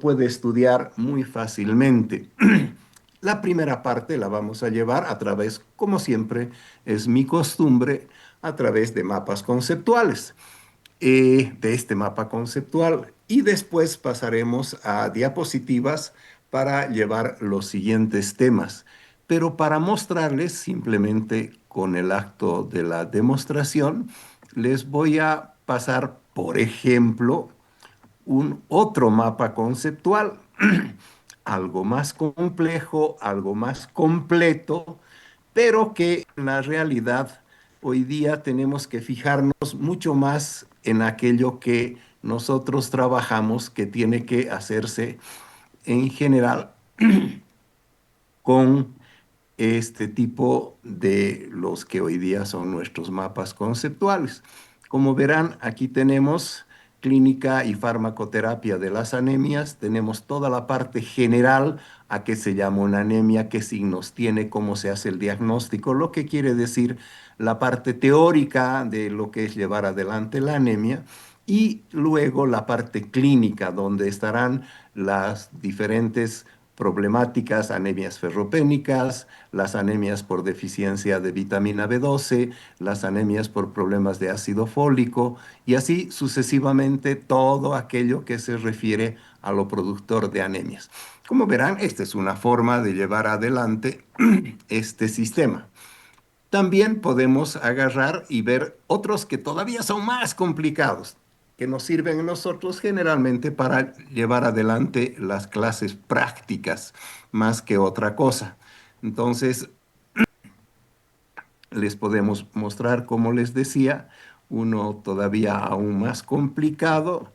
puede estudiar muy fácilmente. La primera parte la vamos a llevar a través, como siempre es mi costumbre, a través de mapas conceptuales, de este mapa conceptual, y después pasaremos a diapositivas para llevar los siguientes temas. Pero para mostrarles simplemente con el acto de la demostración, les voy a pasar, por ejemplo, un otro mapa conceptual, algo más complejo, algo más completo, pero que en la realidad hoy día tenemos que fijarnos mucho más en aquello que nosotros trabajamos, que tiene que hacerse en general con este tipo de los que hoy día son nuestros mapas conceptuales. Como verán, aquí tenemos clínica y farmacoterapia de las anemias, tenemos toda la parte general, a qué se llama una anemia, qué signos tiene, cómo se hace el diagnóstico, lo que quiere decir la parte teórica de lo que es llevar adelante la anemia, y luego la parte clínica, donde estarán las diferentes problemáticas, anemias ferropénicas, las anemias por deficiencia de vitamina B12, las anemias por problemas de ácido fólico y así sucesivamente todo aquello que se refiere a lo productor de anemias. Como verán, esta es una forma de llevar adelante este sistema. También podemos agarrar y ver otros que todavía son más complicados, que nos sirven a nosotros generalmente para llevar adelante las clases prácticas más que otra cosa. Entonces, les podemos mostrar, como les decía, uno todavía aún más complicado,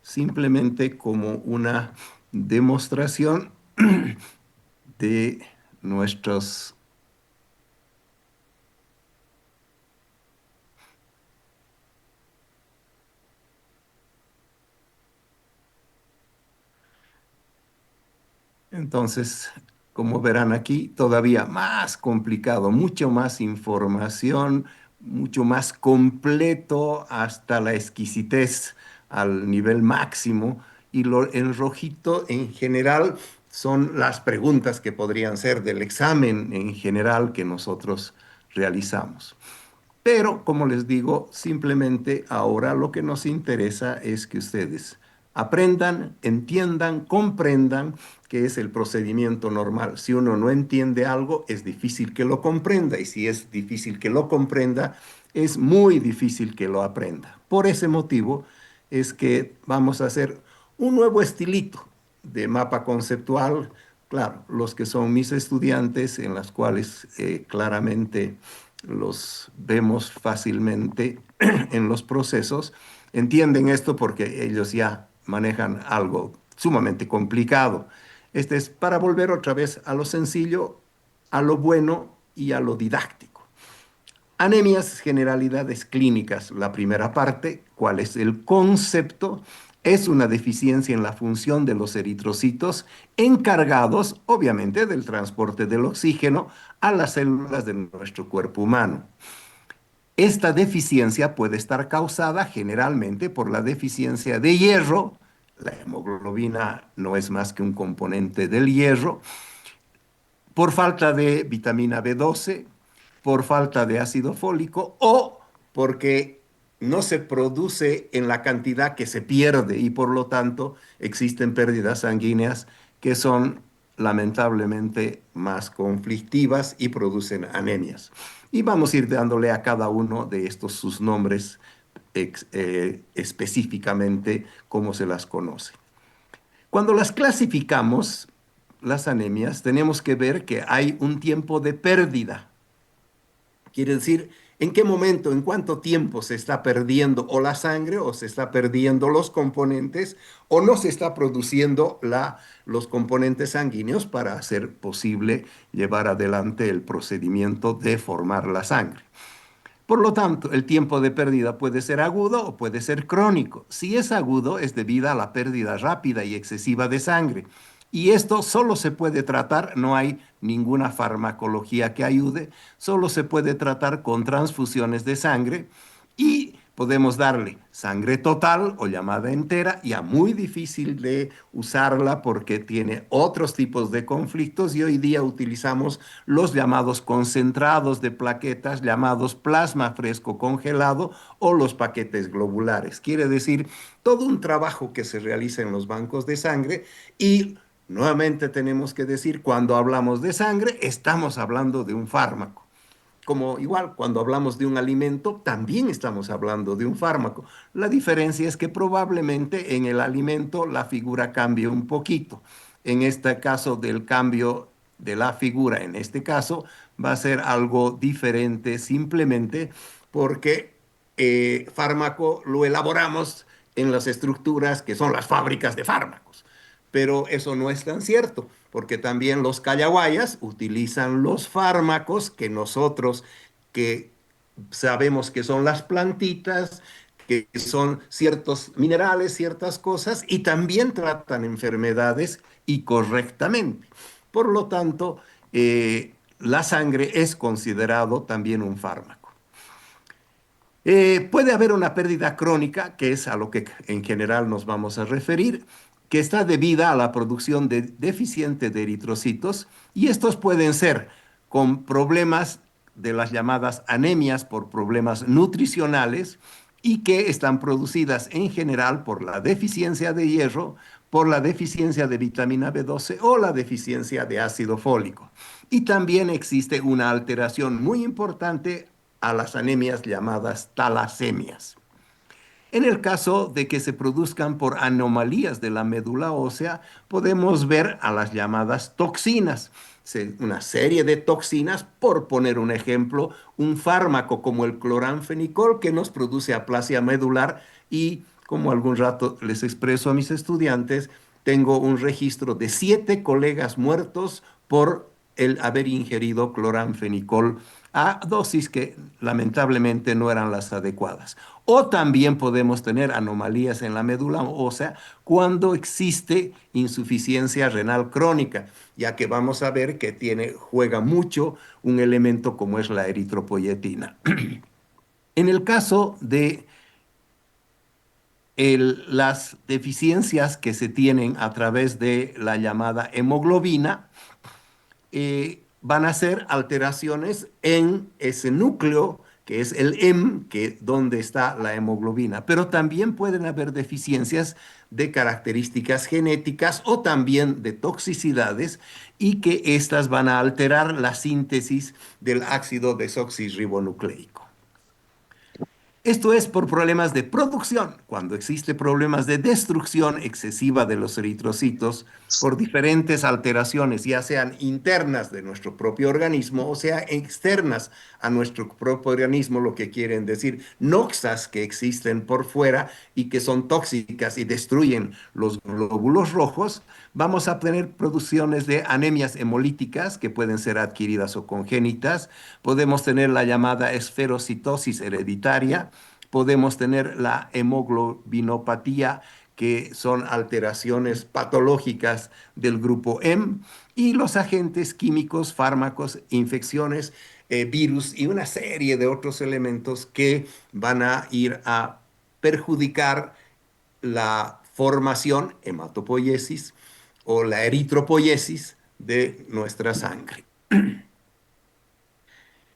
simplemente como una demostración de nuestros. Entonces, como verán aquí, todavía más complicado, mucho más información, mucho más completo hasta la exquisitez al nivel máximo. Y lo en rojito en general son las preguntas que podrían ser del examen en general que nosotros realizamos. Pero, como les digo, simplemente ahora lo que nos interesa es que ustedes aprendan, entiendan, comprendan qué es el procedimiento normal. Si uno no entiende algo, es difícil que lo comprenda y si es difícil que lo comprenda, es muy difícil que lo aprenda. Por ese motivo es que vamos a hacer un nuevo estilito de mapa conceptual. Claro, los que son mis estudiantes, en las cuales claramente los vemos fácilmente en los procesos, entienden esto porque ellos ya manejan algo sumamente complicado. Este es para volver otra vez a lo sencillo, a lo bueno y a lo didáctico. Anemias, generalidades clínicas. La primera parte, ¿cuál es el concepto? Es una deficiencia en la función de los eritrocitos encargados, obviamente, del transporte del oxígeno a las células de nuestro cuerpo humano. Esta deficiencia puede estar causada generalmente por la deficiencia de hierro. La hemoglobina no es más que un componente del hierro, por falta de vitamina B12, por falta de ácido fólico o porque no se produce en la cantidad que se pierde y por lo tanto existen pérdidas sanguíneas que son lamentablemente más conflictivas y producen anemias. Y vamos a ir dándole a cada uno de estos sus nombres específicamente como se las conoce. Cuando las clasificamos, las anemias, tenemos que ver que hay un tiempo de pérdida. Quiere decir, en qué momento, en cuánto tiempo se está perdiendo o la sangre o se está perdiendo los componentes o no se está produciendo los componentes sanguíneos para hacer posible llevar adelante el procedimiento de formar la sangre. Por lo tanto, el tiempo de pérdida puede ser agudo o puede ser crónico. Si es agudo, es debido a la pérdida rápida y excesiva de sangre. Y esto solo se puede tratar, no hay ninguna farmacología que ayude, solo se puede tratar con transfusiones de sangre y Podemos darle sangre total o llamada entera, ya muy difícil de usarla porque tiene otros tipos de conflictos y hoy día utilizamos los llamados concentrados de plaquetas, llamados plasma fresco congelado o los paquetes globulares. Quiere decir, todo un trabajo que se realiza en los bancos de sangre y nuevamente tenemos que decir, cuando hablamos de sangre, estamos hablando de un fármaco. Como igual, cuando hablamos de un alimento, también estamos hablando de un fármaco. La diferencia es que probablemente en el alimento la figura cambie un poquito. En este caso del cambio de la figura, en este caso, va a ser algo diferente simplemente porque fármaco lo elaboramos en las estructuras que son las fábricas de fármacos. Pero eso no es tan cierto, porque también los callahuayas utilizan los fármacos que nosotros, que sabemos que son las plantitas, que son ciertos minerales, ciertas cosas, y también tratan enfermedades y correctamente. Por lo tanto, la sangre es considerado también un fármaco. Puede haber una pérdida crónica, que es a lo que en general nos vamos a referir, que está debida a la producción deficiente de eritrocitos, y estos pueden ser con problemas de las llamadas anemias por problemas nutricionales y que están producidas en general por la deficiencia de hierro, por la deficiencia de vitamina B12 o la deficiencia de ácido fólico. Y también existe una alteración muy importante a las anemias llamadas talasemias. En el caso de que se produzcan por anomalías de la médula ósea, podemos ver a las llamadas toxinas, una serie de toxinas, por poner un ejemplo, un fármaco como el cloranfenicol que nos produce aplasia medular y, como algún rato les expreso a mis estudiantes, tengo un registro de 7 colegas muertos por el haber ingerido cloranfenicol a dosis que lamentablemente no eran las adecuadas. O también podemos tener anomalías en la médula ósea cuando existe insuficiencia renal crónica, ya que vamos a ver que juega mucho un elemento como es la eritropoyetina. En el caso de las deficiencias que se tienen a través de la llamada hemoglobina, van a ser alteraciones en ese núcleo que es el M, que donde está la hemoglobina, pero también pueden haber deficiencias de características genéticas o también de toxicidades y que estas van a alterar la síntesis del ácido desoxirribonucleico. Esto es por problemas de producción, cuando existe problemas de destrucción excesiva de los eritrocitos por diferentes alteraciones, ya sean internas de nuestro propio organismo o sea externas a nuestro propio organismo, lo que quieren decir noxas que existen por fuera y que son tóxicas y destruyen los glóbulos rojos, vamos a tener producciones de anemias hemolíticas que pueden ser adquiridas o congénitas, podemos tener la llamada esferocitosis hereditaria, podemos tener la hemoglobinopatía, que son alteraciones patológicas del grupo M, y los agentes químicos, fármacos, infecciones, virus y una serie de otros elementos que van a ir a perjudicar la formación, hematopoiesis o la eritropoiesis de nuestra sangre.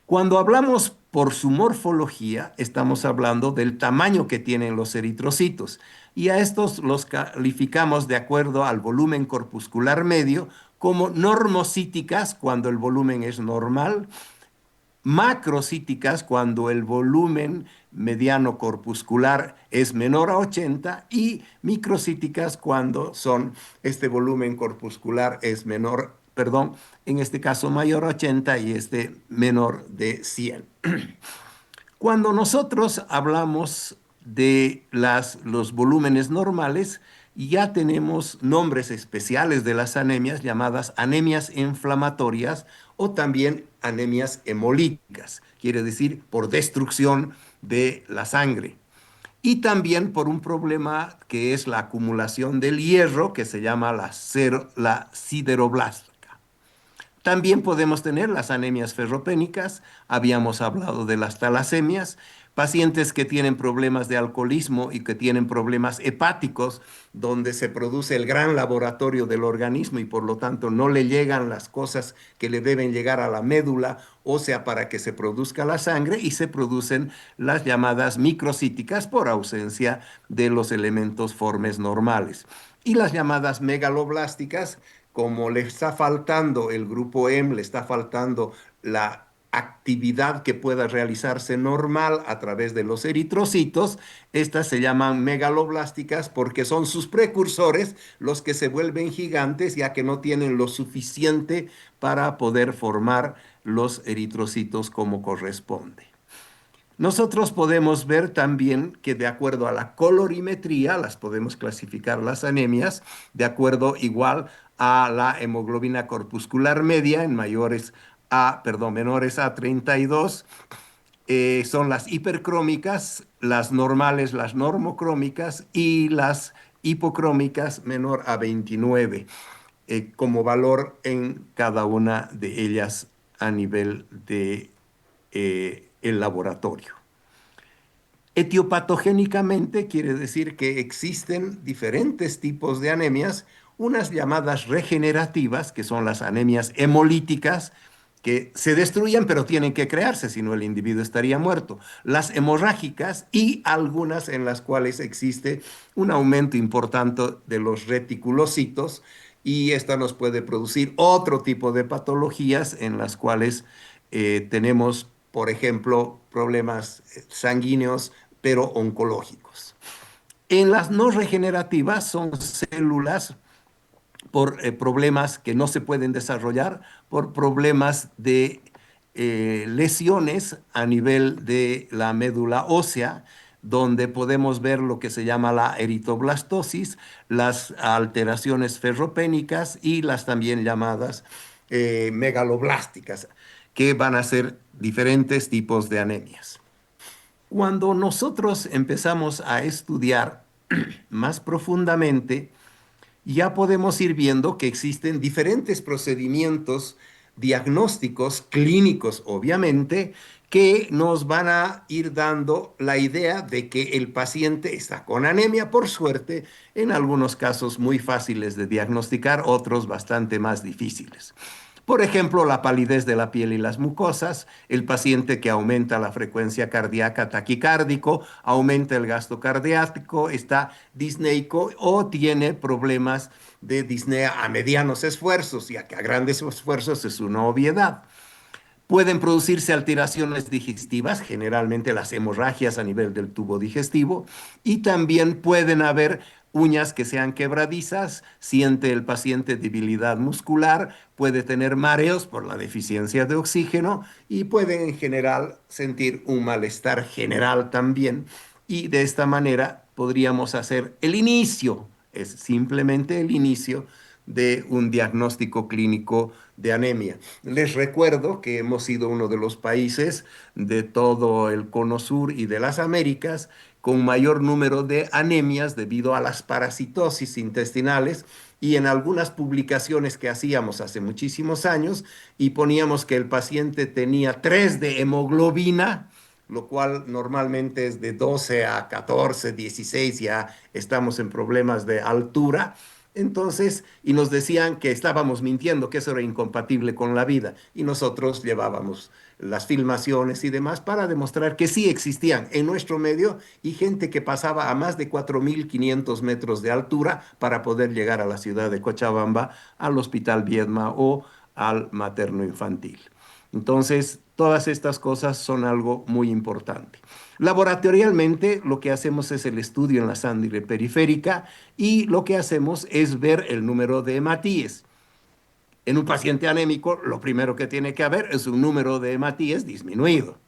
Cuando hablamos por su morfología, estamos hablando del tamaño que tienen los eritrocitos y a estos los calificamos de acuerdo al volumen corpuscular medio como normocíticas cuando el volumen es normal, macrocíticas cuando el volumen mediano corpuscular es menor a 80 y microcíticas cuando este volumen corpuscular es menor, perdón, en este caso mayor a 80 y este menor de 100. Cuando nosotros hablamos de los volúmenes normales, ya tenemos nombres especiales de las anemias llamadas anemias inflamatorias o también anemias hemolíticas, quiere decir por destrucción de la sangre. Y también por un problema que es la acumulación del hierro, que se llama la sideroblástica. También podemos tener las anemias ferropénicas, habíamos hablado de las talasemias, Pacientes que tienen problemas de alcoholismo y que tienen problemas hepáticos, donde se produce el gran laboratorio del organismo y por lo tanto no le llegan las cosas que le deben llegar a la médula ósea para que se produzca la sangre y se producen las llamadas microcíticas por ausencia de los elementos formes normales. Y las llamadas megaloblásticas, como le está faltando el grupo M, le está faltando la actividad que pueda realizarse normal a través de los eritrocitos, estas se llaman megaloblásticas porque son sus precursores los que se vuelven gigantes ya que no tienen lo suficiente para poder formar los eritrocitos como corresponde. Nosotros podemos ver también que de acuerdo a la colorimetría, las podemos clasificar las anemias, de acuerdo igual a la hemoglobina corpuscular media en menores a 32, son las hipercrómicas, las normales, las normocrómicas y las hipocrómicas menor a 29, como valor en cada una de ellas a nivel de el laboratorio. Etiopatogénicamente quiere decir que existen diferentes tipos de anemias, unas llamadas regenerativas, que son las anemias hemolíticas, que se destruyen pero tienen que crearse, si no el individuo estaría muerto. Las hemorrágicas y algunas en las cuales existe un aumento importante de los reticulocitos y esta nos puede producir otro tipo de patologías en las cuales tenemos, por ejemplo, problemas sanguíneos pero oncológicos. En las no regenerativas son células por problemas que no se pueden desarrollar, por problemas de lesiones a nivel de la médula ósea, donde podemos ver lo que se llama la eritroblastosis, las alteraciones ferropénicas y las también llamadas megaloblásticas, que van a ser diferentes tipos de anemias. Cuando nosotros empezamos a estudiar más profundamente, ya podemos ir viendo que existen diferentes procedimientos diagnósticos clínicos, obviamente, que nos van a ir dando la idea de que el paciente está con anemia, por suerte, en algunos casos muy fáciles de diagnosticar, otros bastante más difíciles. Por ejemplo, la palidez de la piel y las mucosas, el paciente que aumenta la frecuencia cardíaca taquicárdico, aumenta el gasto cardíaco, está disneico o tiene problemas de disnea a medianos esfuerzos, ya que a grandes esfuerzos es una obviedad. Pueden producirse alteraciones digestivas, generalmente las hemorragias a nivel del tubo digestivo, y también pueden haber uñas que sean quebradizas, siente el paciente debilidad muscular, puede tener mareos por la deficiencia de oxígeno y puede en general sentir un malestar general también. Y de esta manera podríamos hacer el inicio, es simplemente el inicio de un diagnóstico clínico de anemia. Les recuerdo que hemos sido uno de los países de todo el cono sur y de las Américas con mayor número de anemias debido a las parasitosis intestinales y en algunas publicaciones que hacíamos hace muchísimos años y poníamos que el paciente tenía 3 de hemoglobina, lo cual normalmente es de 12 a 14, 16, ya estamos en problemas de altura. Entonces, y nos decían que estábamos mintiendo, que eso era incompatible con la vida. Y nosotros llevábamos las filmaciones y demás para demostrar que sí existían en nuestro medio y gente que pasaba a más de 4.500 metros de altura para poder llegar a la ciudad de Cochabamba, al Hospital Viedma o al materno infantil. Entonces, todas estas cosas son algo muy importante. Laboratorialmente, lo que hacemos es el estudio en la sangre periférica y lo que hacemos es ver el número de hematíes. En un paciente anémico, lo primero que tiene que haber es un número de hematíes disminuido.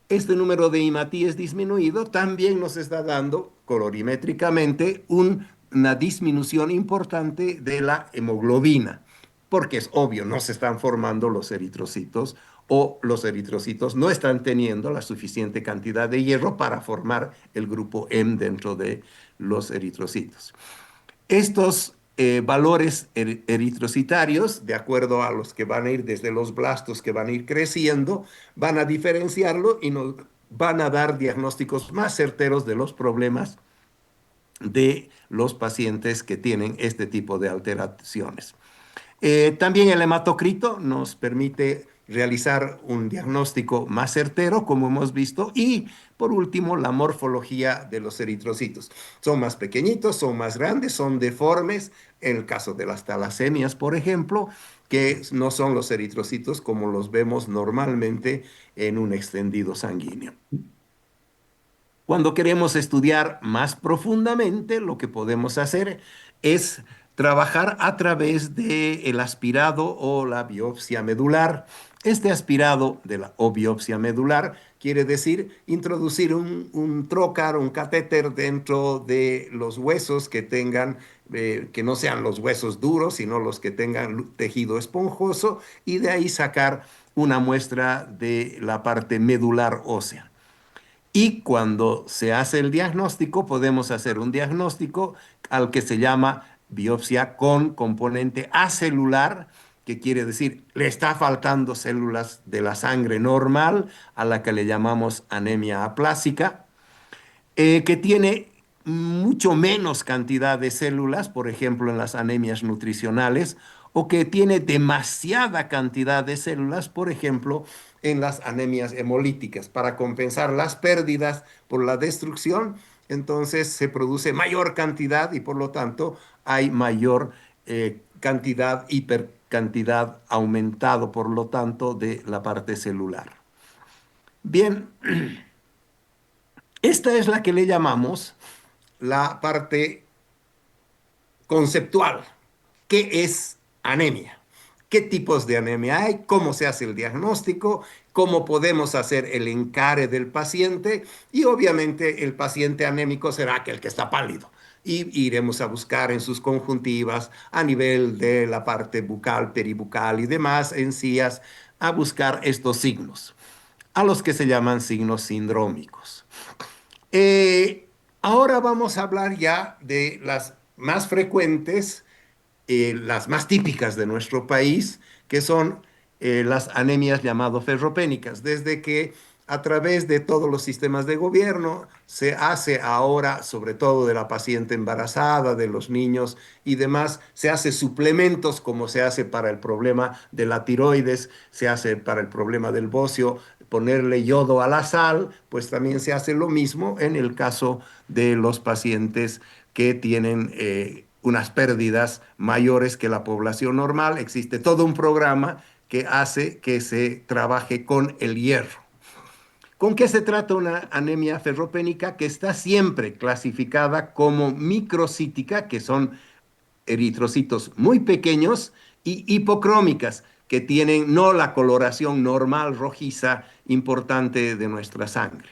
Este número de hematíes disminuido también nos está dando colorimétricamente una disminución importante de la hemoglobina, porque es obvio, no se están formando los eritrocitos o los eritrocitos no están teniendo la suficiente cantidad de hierro para formar el grupo M dentro de los eritrocitos. Estos valores eritrocitarios, de acuerdo a los que van a ir desde los blastos que van a ir creciendo, van a diferenciarlo y nos van a dar diagnósticos más certeros de los problemas de los pacientes que tienen este tipo de alteraciones. También el hematocrito nos permite realizar un diagnóstico más certero, como hemos visto, y por último, la morfología de los eritrocitos. Son más pequeñitos, son más grandes, son deformes, en el caso de las talasemias, por ejemplo, que no son los eritrocitos como los vemos normalmente en un extendido sanguíneo. Cuando queremos estudiar más profundamente, lo que podemos hacer es trabajar a través del aspirado o la biopsia medular. Este aspirado o biopsia medular quiere decir introducir un trocar, un catéter dentro de los huesos que tengan, que no sean los huesos duros, sino los que tengan tejido esponjoso, y de ahí sacar una muestra de la parte medular ósea. Y cuando se hace el diagnóstico, podemos hacer un diagnóstico al que se llama biopsia con componente acelular, que quiere decir le está faltando células de la sangre normal, a la que le llamamos anemia aplásica, que tiene mucho menos cantidad de células, por ejemplo, en las anemias nutricionales, o que tiene demasiada cantidad de células, por ejemplo, en las anemias hemolíticas. Para compensar las pérdidas por la destrucción, entonces se produce mayor cantidad y por lo tanto hay mayor cantidad, hipercantidad aumentado, por lo tanto, de la parte celular. Bien, esta es la que le llamamos la parte conceptual. ¿Qué es anemia? ¿Qué tipos de anemia hay? ¿Cómo se hace el diagnóstico? ¿Cómo podemos hacer el encare del paciente? Y obviamente el paciente anémico será aquel que está pálido. Y iremos a buscar en sus conjuntivas, a nivel de la parte bucal, peribucal y demás encías, a buscar estos signos, a los que se llaman signos sindrómicos. Ahora vamos a hablar ya de las más frecuentes, las más típicas de nuestro país, que son las anemias llamado ferropénicas. Desde que a través de todos los sistemas de gobierno se hace ahora, sobre todo de la paciente embarazada, de los niños y demás, se hace suplementos como se hace para el problema de la tiroides, se hace para el problema del bocio, ponerle yodo a la sal, pues también se hace lo mismo en el caso de los pacientes que tienen unas pérdidas mayores que la población normal. Existe todo un programa que hace que se trabaje con el hierro. ¿Con qué se trata una anemia ferropénica? Que está siempre clasificada como microcítica, que son eritrocitos muy pequeños, y hipocrómicas, que tienen no la coloración normal rojiza importante de nuestra sangre.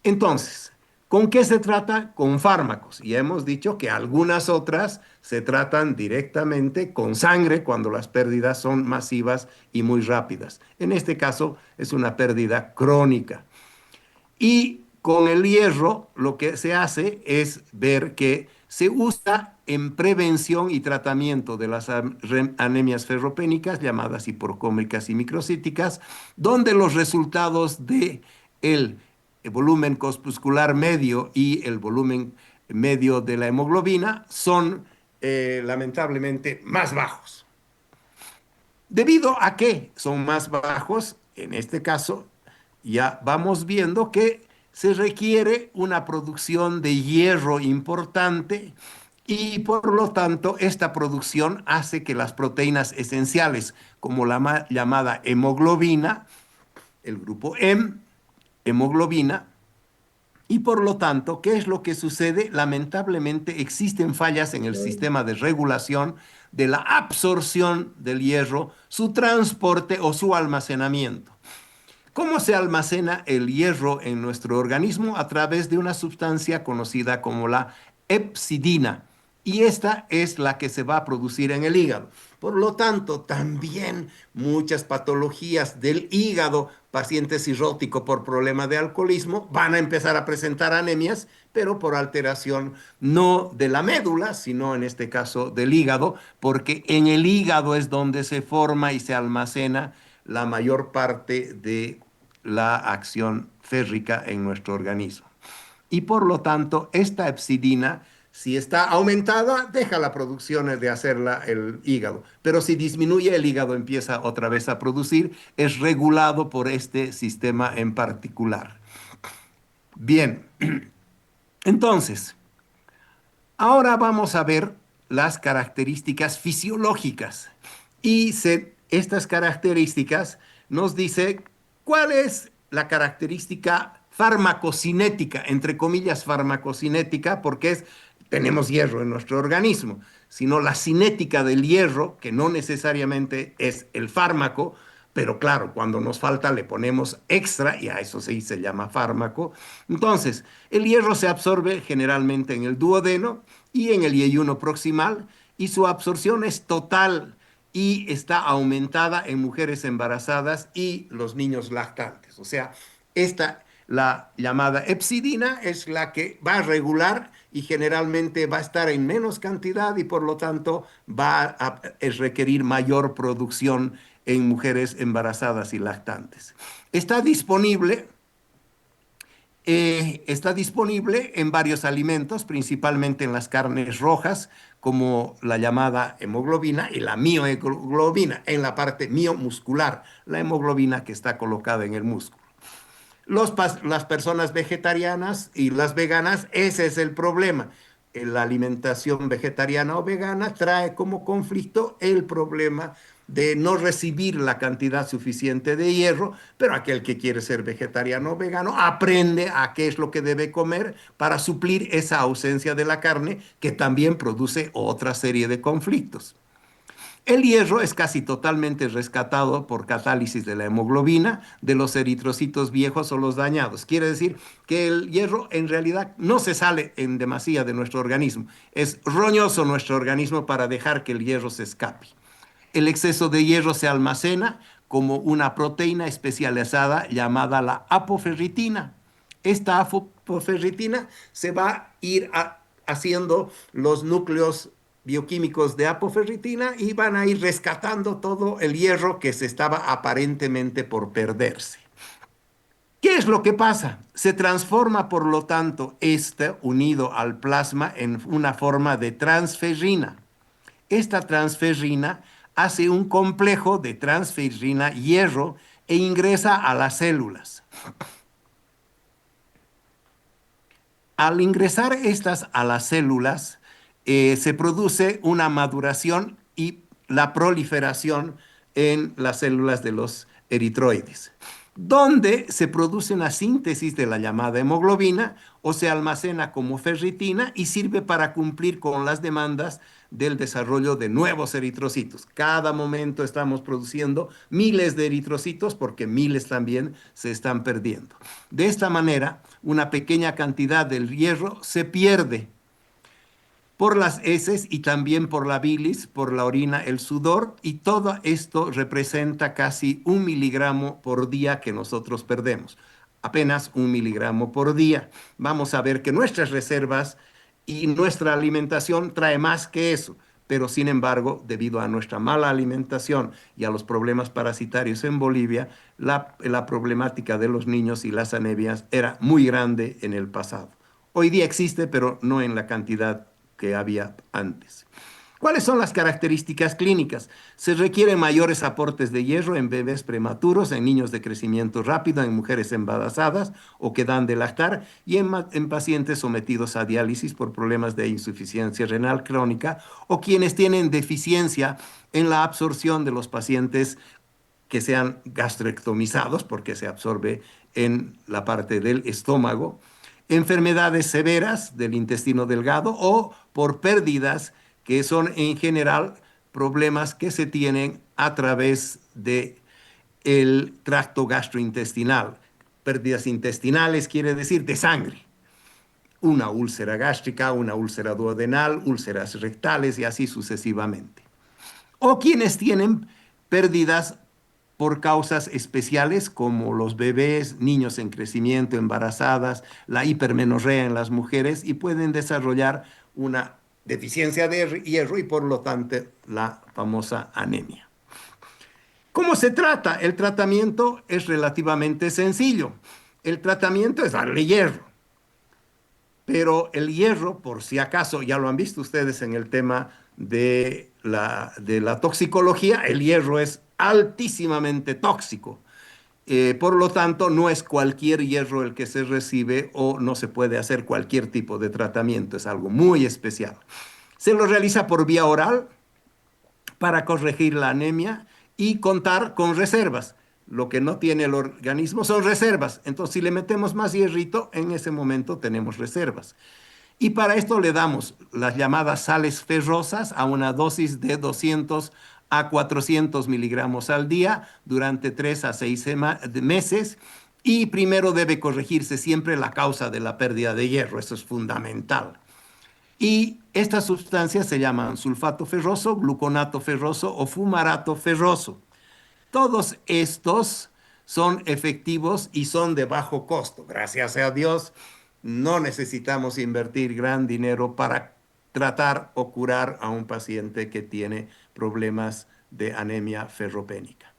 Entonces, ¿con qué se trata? Con fármacos. Y hemos dicho que algunas otras se tratan directamente con sangre cuando las pérdidas son masivas y muy rápidas. En este caso es una pérdida crónica. Y con el hierro lo que se hace es ver que se usa en prevención y tratamiento de las anemias ferropénicas, llamadas hiporcómicas y microcíticas, donde los resultados de el volumen corpuscular medio y el volumen medio de la hemoglobina son lamentablemente más bajos. ¿Debido a qué son más bajos? En este caso, ya vamos viendo que se requiere una producción de hierro importante y por lo tanto esta producción hace que las proteínas esenciales, como la llamada hemoglobina, el grupo M, hemoglobina, y por lo tanto, ¿qué es lo que sucede? Lamentablemente existen fallas en el sistema de regulación de la absorción del hierro, su transporte o su almacenamiento. ¿Cómo se almacena el hierro en nuestro organismo? A través de una sustancia conocida como la hepcidina. Y esta es la que se va a producir en el hígado. Por lo tanto, también muchas patologías del hígado, pacientes cirróticos por problema de alcoholismo, van a empezar a presentar anemias, pero por alteración no de la médula, sino en este caso del hígado, porque en el hígado es donde se forma y se almacena la mayor parte de la acción férrica en nuestro organismo. Y por lo tanto, esta hepcidina, si está aumentada, deja la producción de hacerla el hígado. Pero si disminuye, el hígado empieza otra vez a producir. Es regulado por este sistema en particular. Bien, entonces, ahora vamos a ver las características fisiológicas. Estas características nos dice cuál es la característica farmacocinética, entre comillas farmacocinética, porque tenemos hierro en nuestro organismo, sino la cinética del hierro, que no necesariamente es el fármaco, pero claro, cuando nos falta le ponemos extra y a eso sí se llama fármaco. Entonces, el hierro se absorbe generalmente en el duodeno y en el yeyuno proximal y su absorción es total y está aumentada en mujeres embarazadas y los niños lactantes. O sea, la llamada hepcidina es la que va a regular y generalmente va a estar en menos cantidad y por lo tanto va a requerir mayor producción en mujeres embarazadas y lactantes. Está disponible está disponible en varios alimentos, principalmente en las carnes rojas, como la llamada hemoglobina y la miohemoglobina, en la parte miomuscular, la hemoglobina que está colocada en el músculo. Las personas vegetarianas y las veganas, ese es el problema. La alimentación vegetariana o vegana trae como conflicto el problema de no recibir la cantidad suficiente de hierro, pero aquel que quiere ser vegetariano o vegano aprende a qué es lo que debe comer para suplir esa ausencia de la carne que también produce otra serie de conflictos. El hierro es casi totalmente rescatado por catálisis de la hemoglobina de los eritrocitos viejos o los dañados. Quiere decir que el hierro en realidad no se sale en demasía de nuestro organismo. Es roñoso nuestro organismo para dejar que el hierro se escape. El exceso de hierro se almacena como una proteína especializada llamada la apoferritina. Esta apoferritina se va a ir haciendo los núcleos bioquímicos de apoferritina y van a ir rescatando todo el hierro que se estaba aparentemente por perderse. ¿Qué es lo que pasa? Se transforma, por lo tanto, este unido al plasma en una forma de transferrina. Esta transferrina hace un complejo de transferrina hierro e ingresa a las células. Al ingresar estas a las células, se produce una maduración y la proliferación en las células de los eritroides, donde se produce una síntesis de la llamada hemoglobina o se almacena como ferritina y sirve para cumplir con las demandas del desarrollo de nuevos eritrocitos. Cada momento estamos produciendo miles de eritrocitos porque miles también se están perdiendo. De esta manera, una pequeña cantidad del hierro se pierde por las heces y también por la bilis, por la orina, el sudor, y todo esto representa casi 1 miligramo por día que nosotros perdemos. Apenas 1 miligramo por día. Vamos a ver que nuestras reservas y nuestra alimentación trae más que eso, pero sin embargo, debido a nuestra mala alimentación y a los problemas parasitarios en Bolivia, la problemática de los niños y las anemias era muy grande en el pasado. Hoy día existe, pero no en la cantidad que había antes. ¿Cuáles son las características clínicas? Se requieren mayores aportes de hierro en bebés prematuros, en niños de crecimiento rápido, en mujeres embarazadas o que dan de lactar y en pacientes sometidos a diálisis por problemas de insuficiencia renal crónica o quienes tienen deficiencia en la absorción de los pacientes que sean gastroectomizados, porque se absorbe en la parte del estómago, enfermedades severas del intestino delgado o por pérdidas que son en general problemas que se tienen a través de el tracto gastrointestinal. Pérdidas intestinales quiere decir de sangre. Una úlcera gástrica, una úlcera duodenal, úlceras rectales y así sucesivamente. O quienes tienen pérdidas por causas especiales como los bebés, niños en crecimiento, embarazadas, la hipermenorrea en las mujeres y pueden desarrollar una deficiencia de hierro y por lo tanto la famosa anemia. ¿Cómo se trata? El tratamiento es relativamente sencillo. El tratamiento es darle hierro, pero el hierro, por si acaso, ya lo han visto ustedes en el tema de la toxicología, el hierro es altísimamente tóxico. Por lo tanto, no es cualquier hierro el que se recibe o no se puede hacer cualquier tipo de tratamiento, es algo muy especial. Se lo realiza por vía oral para corregir la anemia y contar con reservas. Lo que no tiene el organismo son reservas. Entonces, si le metemos más hierrito, en ese momento tenemos reservas. Y para esto le damos las llamadas sales ferrosas a una dosis de 200 a 400 miligramos al día durante 3 a 6 meses. Y primero debe corregirse siempre la causa de la pérdida de hierro. Eso es fundamental. Y estas sustancias se llaman sulfato ferroso, gluconato ferroso o fumarato ferroso. Todos estos son efectivos y son de bajo costo. Gracias a Dios, no necesitamos invertir gran dinero para tratar o curar a un paciente que tiene problemas de anemia ferropénica.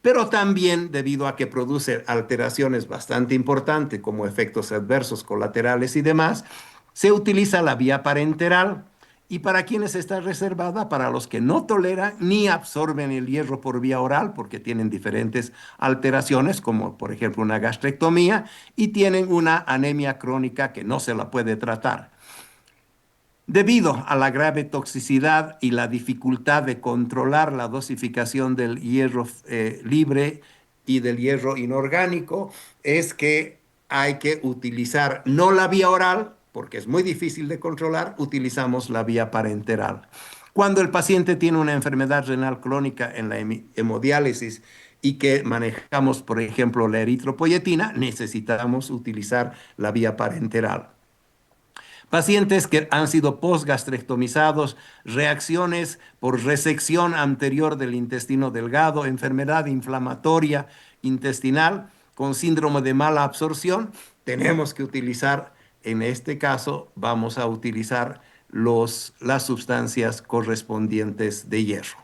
Pero también debido a que produce alteraciones bastante importantes como efectos adversos colaterales y demás, se utiliza la vía parenteral. ¿Y para quienes está reservada? Para los que no toleran ni absorben el hierro por vía oral, porque tienen diferentes alteraciones, como por ejemplo una gastrectomía, y tienen una anemia crónica que no se la puede tratar. Debido a la grave toxicidad y la dificultad de controlar la dosificación del hierro libre y del hierro inorgánico, es que hay que utilizar no la vía oral, porque es muy difícil de controlar, utilizamos la vía parenteral. Cuando el paciente tiene una enfermedad renal crónica en la hemodiálisis y que manejamos, por ejemplo, la eritropoyetina, necesitamos utilizar la vía parenteral. Pacientes que han sido postgastrectomizados, reacciones por resección anterior del intestino delgado, enfermedad inflamatoria intestinal con síndrome de mala absorción, tenemos que utilizar, en este caso, vamos a utilizar las sustancias correspondientes de hierro.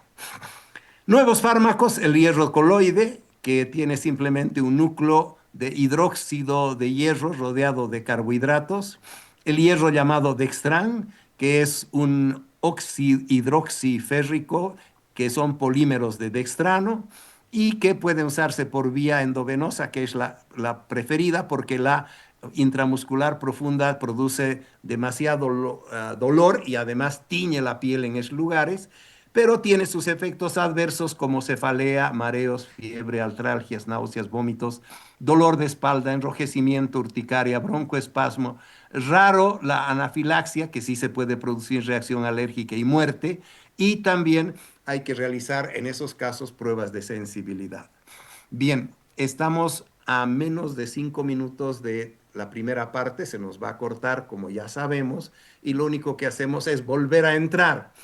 Nuevos fármacos, el hierro coloide, que tiene simplemente un núcleo de hidróxido de hierro rodeado de carbohidratos. El hierro llamado dextran, que es un hidroxiférrico, que son polímeros de dextrano y que pueden usarse por vía endovenosa, que es la preferida porque la intramuscular profunda produce demasiado dolor y además tiñe la piel en esos lugares, pero tiene sus efectos adversos como cefalea, mareos, fiebre, artralgias, náuseas, vómitos, dolor de espalda, enrojecimiento, urticaria, broncoespasmo. Raro la anafilaxia, que sí se puede producir reacción alérgica y muerte, y también hay que realizar en esos casos pruebas de sensibilidad. Bien, estamos a menos de 5 minutos de la primera parte, se nos va a cortar como ya sabemos, y lo único que hacemos es volver a entrar.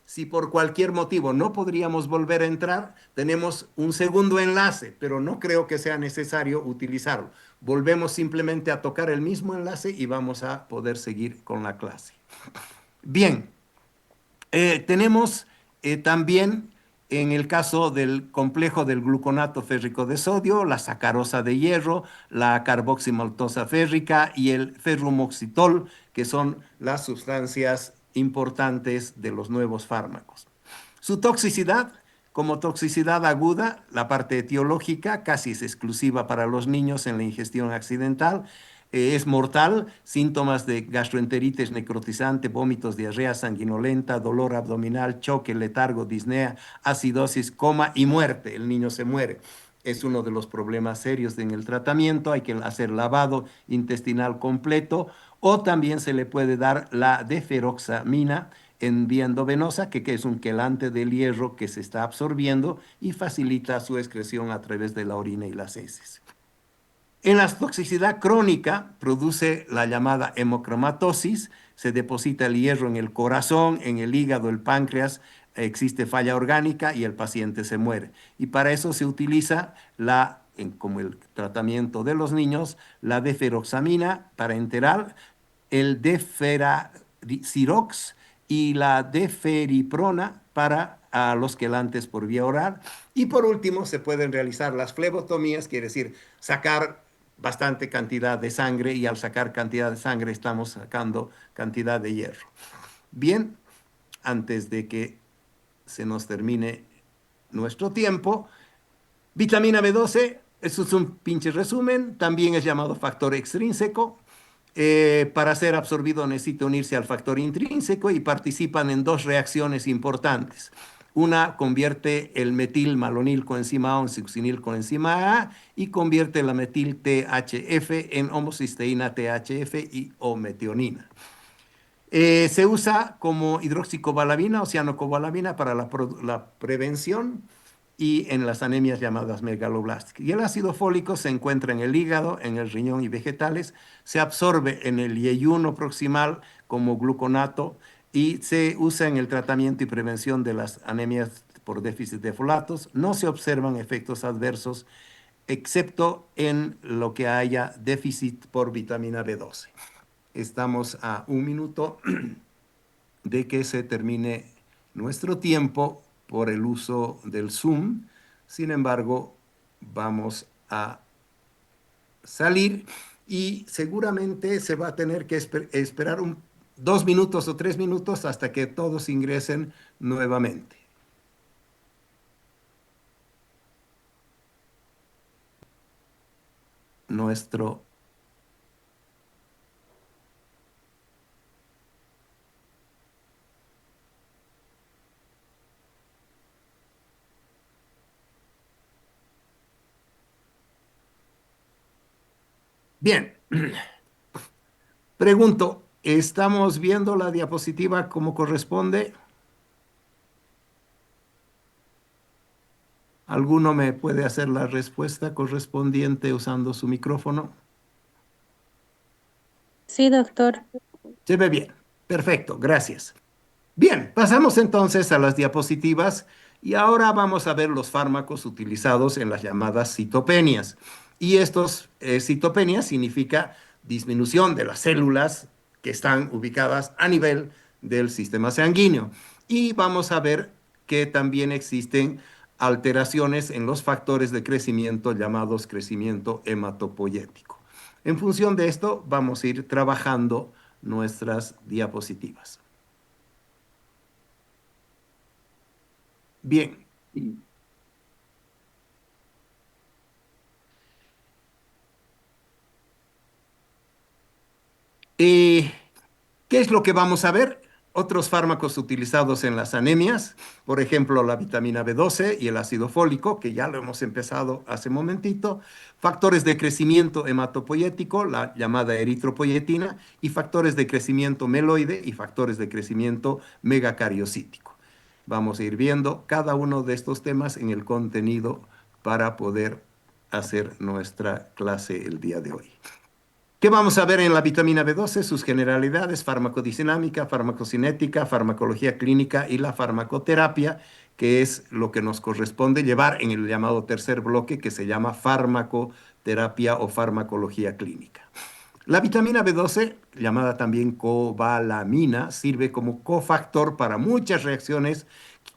Si por cualquier motivo no podríamos volver a entrar, tenemos un segundo enlace, pero no creo que sea necesario utilizarlo. Volvemos simplemente a tocar el mismo enlace y vamos a poder seguir con la clase. Bien, tenemos también en el caso del complejo del gluconato férrico de sodio, la sacarosa de hierro, la carboximaltosa férrica y el ferrumoxitol, que son las sustancias importantes de los nuevos fármacos. Su toxicidad, como toxicidad aguda, la parte etiológica casi es exclusiva para los niños en la ingestión accidental. Es mortal, síntomas de gastroenteritis necrotizante, vómitos, diarrea sanguinolenta, dolor abdominal, choque, letargo, disnea, acidosis, coma y muerte. El niño se muere. Es uno de los problemas serios en el tratamiento. Hay que hacer lavado intestinal completo o también se le puede dar la deferoxamina en vía endovenosa, que es un quelante del hierro que se está absorbiendo y facilita su excreción a través de la orina y las heces. En la toxicidad crónica produce la llamada hemocromatosis, se deposita el hierro en el corazón, en el hígado, el páncreas, existe falla orgánica y el paciente se muere. Y para eso se utiliza como el tratamiento de los niños, la deferoxamina parenteral, el deferasirox y la deferiprona para los quelantes por vía oral. Y por último, se pueden realizar las flebotomías, quiere decir sacar bastante cantidad de sangre y al sacar cantidad de sangre estamos sacando cantidad de hierro. Bien, antes de que se nos termine nuestro tiempo, vitamina B12, eso es un pinche resumen, también es llamado factor extrínseco. Para ser absorbido necesita unirse al factor intrínseco y participan en dos reacciones importantes. Una convierte el metilmalonil coenzima A en succinil coenzima A y convierte la metil THF en homocisteína THF y o metionina. Se usa como hidroxicobalamina o cianocobalamina para la prevención y en las anemias llamadas megaloblásticas. Y el ácido fólico se encuentra en el hígado, en el riñón y vegetales, se absorbe en el yeyuno proximal como gluconato y se usa en el tratamiento y prevención de las anemias por déficit de folatos. No se observan efectos adversos excepto en lo que haya déficit por vitamina B12. Estamos a un minuto de que se termine nuestro tiempo por el uso del Zoom. Sin embargo, vamos a salir y seguramente se va a tener que esperar 2 minutos o 3 minutos hasta que todos ingresen nuevamente. Nuestro Bien, pregunto, ¿estamos viendo la diapositiva como corresponde? ¿Alguno me puede hacer la respuesta correspondiente usando su micrófono? Sí, doctor. Se ve bien. Perfecto, gracias. Bien, pasamos entonces a las diapositivas y ahora vamos a ver los fármacos utilizados en las llamadas citopenias. Y estos citopenias significa disminución de las células que están ubicadas a nivel del sistema sanguíneo. Y vamos a ver que también existen alteraciones en los factores de crecimiento llamados crecimiento hematopoyético. En función de esto, vamos a ir trabajando nuestras diapositivas. Bien. Eh, ¿Qué es lo que vamos a ver? Otros fármacos utilizados en las anemias, por ejemplo, la vitamina B12 y el ácido fólico, que ya lo hemos empezado hace un momentito, factores de crecimiento hematopoyético, la llamada eritropoyetina, y factores de crecimiento meloide y factores de crecimiento megacariocítico. Vamos a ir viendo cada uno de estos temas en el contenido para poder hacer nuestra clase el día de hoy. ¿Qué vamos a ver en la vitamina B12? Sus generalidades, farmacodinámica, farmacocinética, farmacología clínica y la farmacoterapia, que es lo que nos corresponde llevar en el llamado tercer bloque que se llama farmacoterapia o farmacología clínica. La vitamina B12, llamada también cobalamina, sirve como cofactor para muchas reacciones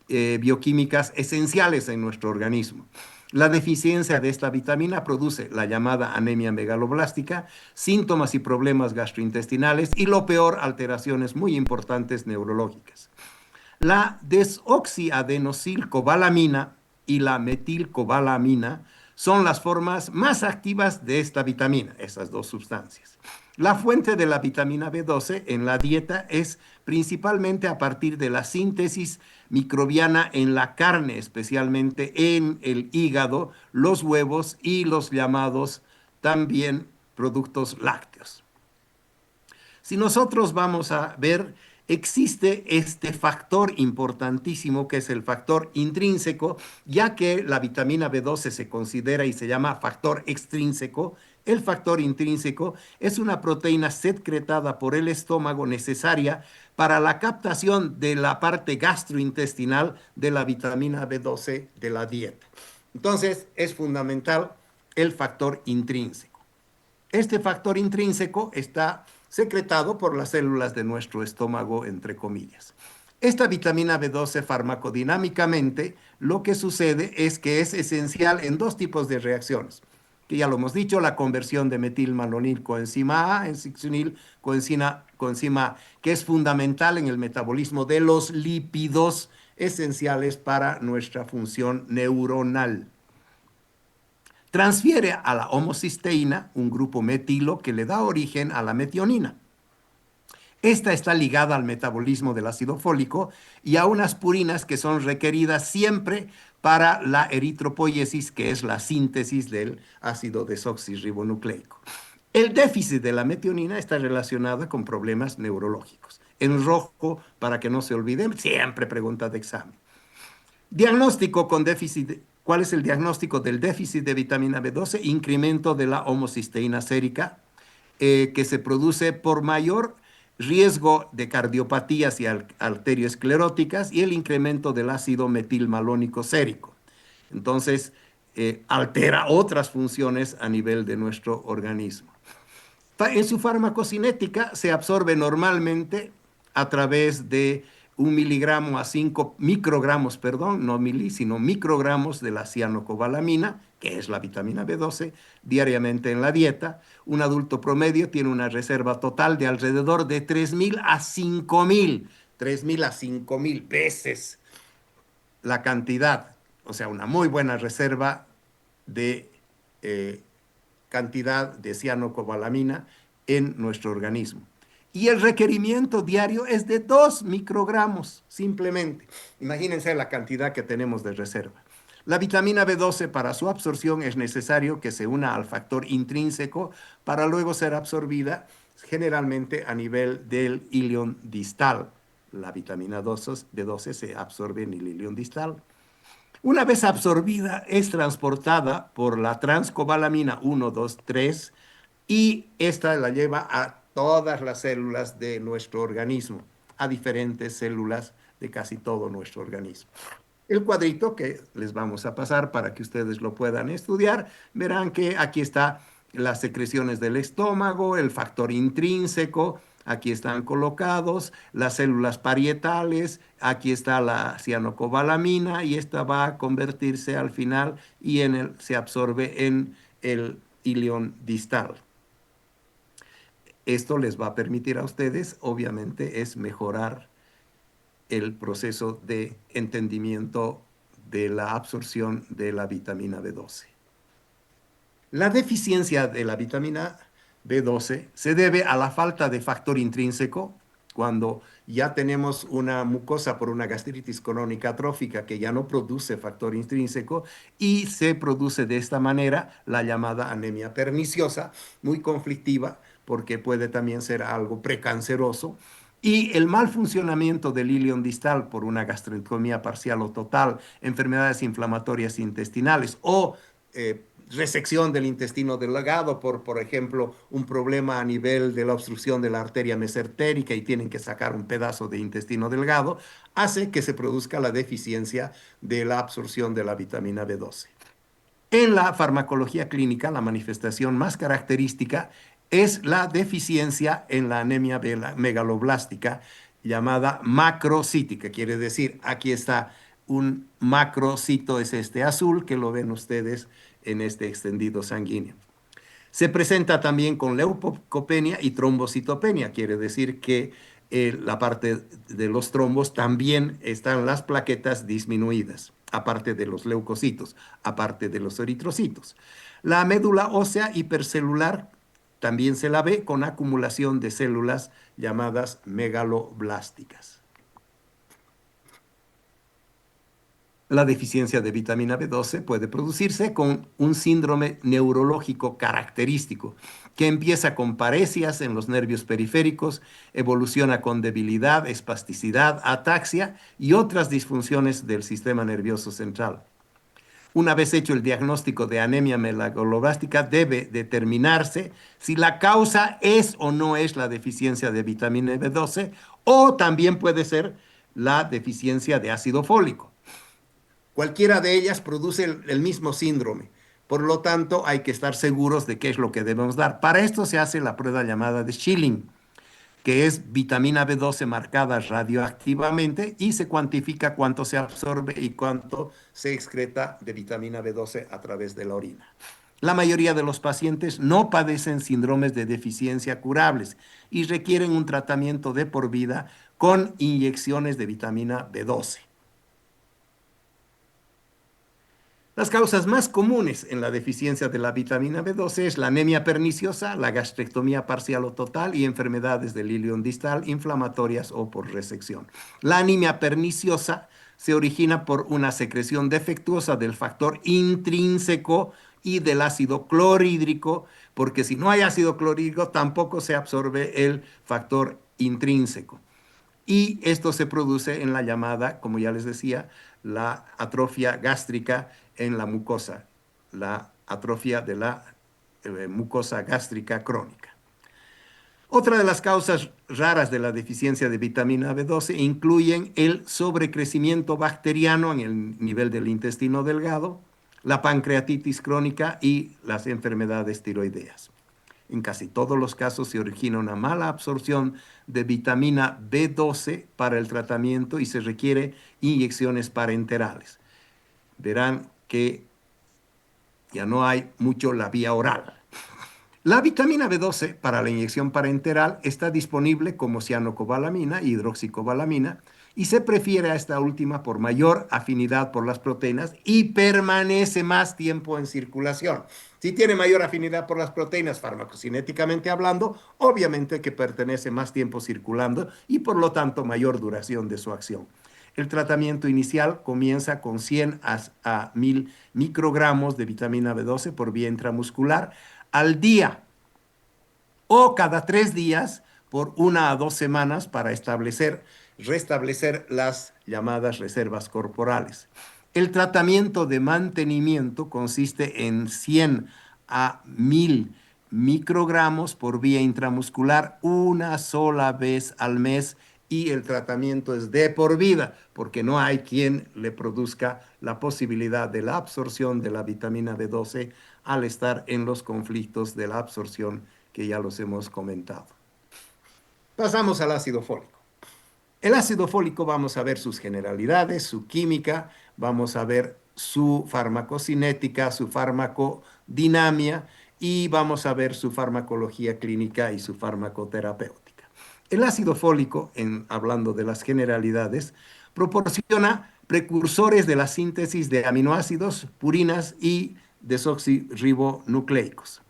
bioquímicas esenciales en nuestro organismo. La deficiencia de esta vitamina produce la llamada anemia megaloblástica, síntomas y problemas gastrointestinales y lo peor, alteraciones muy importantes neurológicas. La desoxiadenosilcobalamina y la metilcobalamina son las formas más activas de esta vitamina, esas dos sustancias. La fuente de la vitamina B12 en la dieta es principalmente a partir de la síntesis microbiana en la carne, especialmente en el hígado, los huevos y los llamados también productos lácteos. Si nosotros vamos a ver, existe este factor importantísimo que es el factor intrínseco, ya que la vitamina B12 se considera y se llama factor extrínseco. El factor intrínseco es una proteína secretada por el estómago necesaria para la captación de la parte gastrointestinal de la vitamina B12 de la dieta. Entonces, es fundamental el factor intrínseco. Este factor intrínseco está secretado por las células de nuestro estómago, entre comillas. Esta vitamina B12 farmacodinámicamente lo que sucede es que es esencial en dos tipos de reacciones, que ya lo hemos dicho, la conversión de metilmalonil coenzima A en succinil coenzima A, que es fundamental en el metabolismo de los lípidos esenciales para nuestra función neuronal. Transfiere a la homocisteína, un grupo metilo que le da origen a la metionina. Esta está ligada al metabolismo del ácido fólico y a unas purinas que son requeridas siempre para la eritropoiesis, que es la síntesis del ácido desoxirribonucleico. El déficit de la metionina está relacionado con problemas neurológicos. En rojo, para que no se olviden, siempre pregunta de examen. Diagnóstico con déficit. ¿Cuál es el diagnóstico del déficit de vitamina B12? Incremento de la homocisteína sérica, que se produce por mayor riesgo de cardiopatías y arterioscleróticas y el incremento del ácido metilmalónico sérico. Entonces, altera otras funciones a nivel de nuestro organismo. En su farmacocinética se absorbe normalmente a través de 1 miligramo a 5 microgramos, perdón, no mili, sino microgramos de la cianocobalamina, que es la vitamina B12, diariamente en la dieta. Un adulto promedio tiene una reserva total de alrededor de 3.000 a 5.000, 3.000 a 5.000 veces la cantidad, o sea, una muy buena reserva de cantidad de cianocobalamina en nuestro organismo. Y el requerimiento diario es de 2 microgramos, simplemente. Imagínense la cantidad que tenemos de reserva. La vitamina B12 para su absorción es necesario que se una al factor intrínseco para luego ser absorbida generalmente a nivel del ilion distal. La vitamina B12 se absorbe en el ilion distal. Una vez absorbida, es transportada por la transcobalamina 1, 2, 3 y esta la lleva a todas las células de nuestro organismo, a diferentes células de casi todo nuestro organismo. El cuadrito que les vamos a pasar para que ustedes lo puedan estudiar, verán que aquí está las secreciones del estómago, el factor intrínseco, aquí están colocados, las células parietales, aquí está la cianocobalamina y esta va a convertirse al final y se absorbe en el ilion distal. Esto les va a permitir a ustedes, obviamente, es mejorar el proceso de entendimiento de la absorción de la vitamina B12. La deficiencia de la vitamina B12 se debe a la falta de factor intrínseco, cuando ya tenemos una mucosa por una gastritis crónica atrófica que ya no produce factor intrínseco y se produce de esta manera la llamada anemia perniciosa, muy conflictiva porque puede también ser algo precanceroso. Y el mal funcionamiento del ilion distal por una gastrectomía parcial o total, enfermedades inflamatorias intestinales o resección del intestino delgado por ejemplo, un problema a nivel de la obstrucción de la arteria mesentérica y tienen que sacar un pedazo de intestino delgado, hace que se produzca la deficiencia de la absorción de la vitamina B12. En la farmacología clínica, la manifestación más característica es la deficiencia en la anemia megaloblástica llamada macrocítica. Quiere decir, aquí está un macrocito, es este azul que lo ven ustedes en este extendido sanguíneo. Se presenta también con leucopenia y trombocitopenia, quiere decir que la parte de los trombos también están las plaquetas disminuidas, aparte de los leucocitos, aparte de los eritrocitos. La médula ósea hipercelular también se la ve con acumulación de células llamadas megaloblásticas. La deficiencia de vitamina B12 puede producirse con un síndrome neurológico característico que empieza con paresias en los nervios periféricos, evoluciona con debilidad, espasticidad, ataxia y otras disfunciones del sistema nervioso central. Una vez hecho el diagnóstico de anemia megaloblástica, debe determinarse si la causa es o no es la deficiencia de vitamina B12 o también puede ser la deficiencia de ácido fólico. Cualquiera de ellas produce el mismo síndrome. Por lo tanto, hay que estar seguros de qué es lo que debemos dar. Para esto se hace la prueba llamada de Schilling. que es vitamina B12 marcada radioactivamente, y se cuantifica cuánto se absorbe y cuánto se excreta de vitamina B12 a través de la orina. La mayoría de los pacientes no padecen síndromes de deficiencia curables y requieren un tratamiento de por vida con inyecciones de vitamina B12. Las causas más comunes en la deficiencia de la vitamina B12 es la anemia perniciosa, la gastrectomía parcial o total y enfermedades del ilion distal inflamatorias o por resección. La anemia perniciosa se origina por una secreción defectuosa del factor intrínseco y del ácido clorhídrico, porque si no hay ácido clorhídrico tampoco se absorbe el factor intrínseco. Y esto se produce en la llamada, como ya les decía, la atrofia gástrica en la mucosa, la atrofia de la mucosa gástrica crónica. Otra de las causas raras de la deficiencia de vitamina B12 incluyen el sobrecrecimiento bacteriano en el nivel del intestino delgado, la pancreatitis crónica y las enfermedades tiroideas. En casi todos los casos se origina una mala absorción de vitamina B12 para el tratamiento y se requiere inyecciones parenterales. Verán que ya no hay mucho la vía oral. La vitamina B12 para la inyección parenteral está disponible como cianocobalamina y hidroxicobalamina, y se prefiere a esta última por mayor afinidad por las proteínas y permanece más tiempo en circulación. Si tiene mayor afinidad por las proteínas, farmacocinéticamente hablando, obviamente que pertenece más tiempo circulando y por lo tanto mayor duración de su acción. El tratamiento inicial comienza con 100 a 1000 microgramos de vitamina B12 por vía intramuscular al día o cada 3 días por 1 a 2 semanas para restablecer las llamadas reservas corporales. El tratamiento de mantenimiento consiste en 100 a 1000 microgramos por vía intramuscular una sola vez al mes, y el tratamiento es de por vida porque no hay quien le produzca la posibilidad de la absorción de la vitamina B12 al estar en los conflictos de la absorción que ya los hemos comentado. Pasamos al ácido fólico. El ácido fólico vamos a ver sus generalidades, su química, vamos a ver su farmacocinética, su farmacodinamia y vamos a ver su farmacología clínica y su farmacoterapéutica. El ácido fólico, hablando de las generalidades, proporciona precursores de la síntesis de aminoácidos, purinas y desoxirribonucleicos.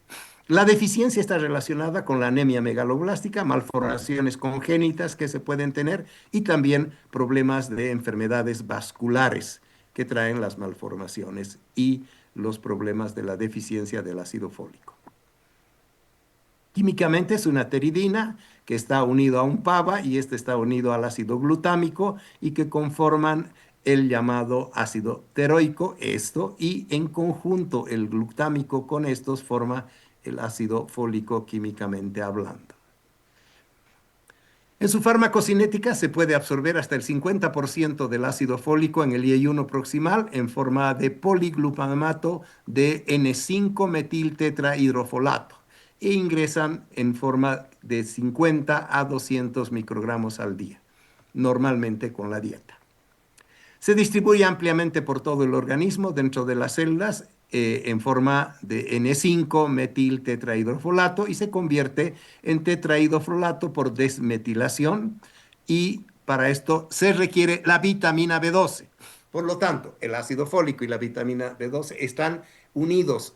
La deficiencia está relacionada con la anemia megaloblástica, malformaciones congénitas que se pueden tener y también problemas de enfermedades vasculares que traen las malformaciones y los problemas de la deficiencia del ácido fólico. Químicamente es una pteridina que está unido a un PABA y este está unido al ácido glutámico y que conforman el llamado ácido teroico, y en conjunto el glutámico con estos forma el ácido fólico químicamente hablando. En su farmacocinética se puede absorber hasta el 50% del ácido fólico en el IE1 proximal en forma de poliglutamato de N5-metiltetrahidrofolato e ingresan en forma de 50 a 200 microgramos al día, normalmente con la dieta. Se distribuye ampliamente por todo el organismo dentro de las células en forma de N5-metiltetrahidrofolato y se convierte en tetrahidrofolato por desmetilación, y para esto se requiere la vitamina B12. Por lo tanto, el ácido fólico y la vitamina B12 están unidos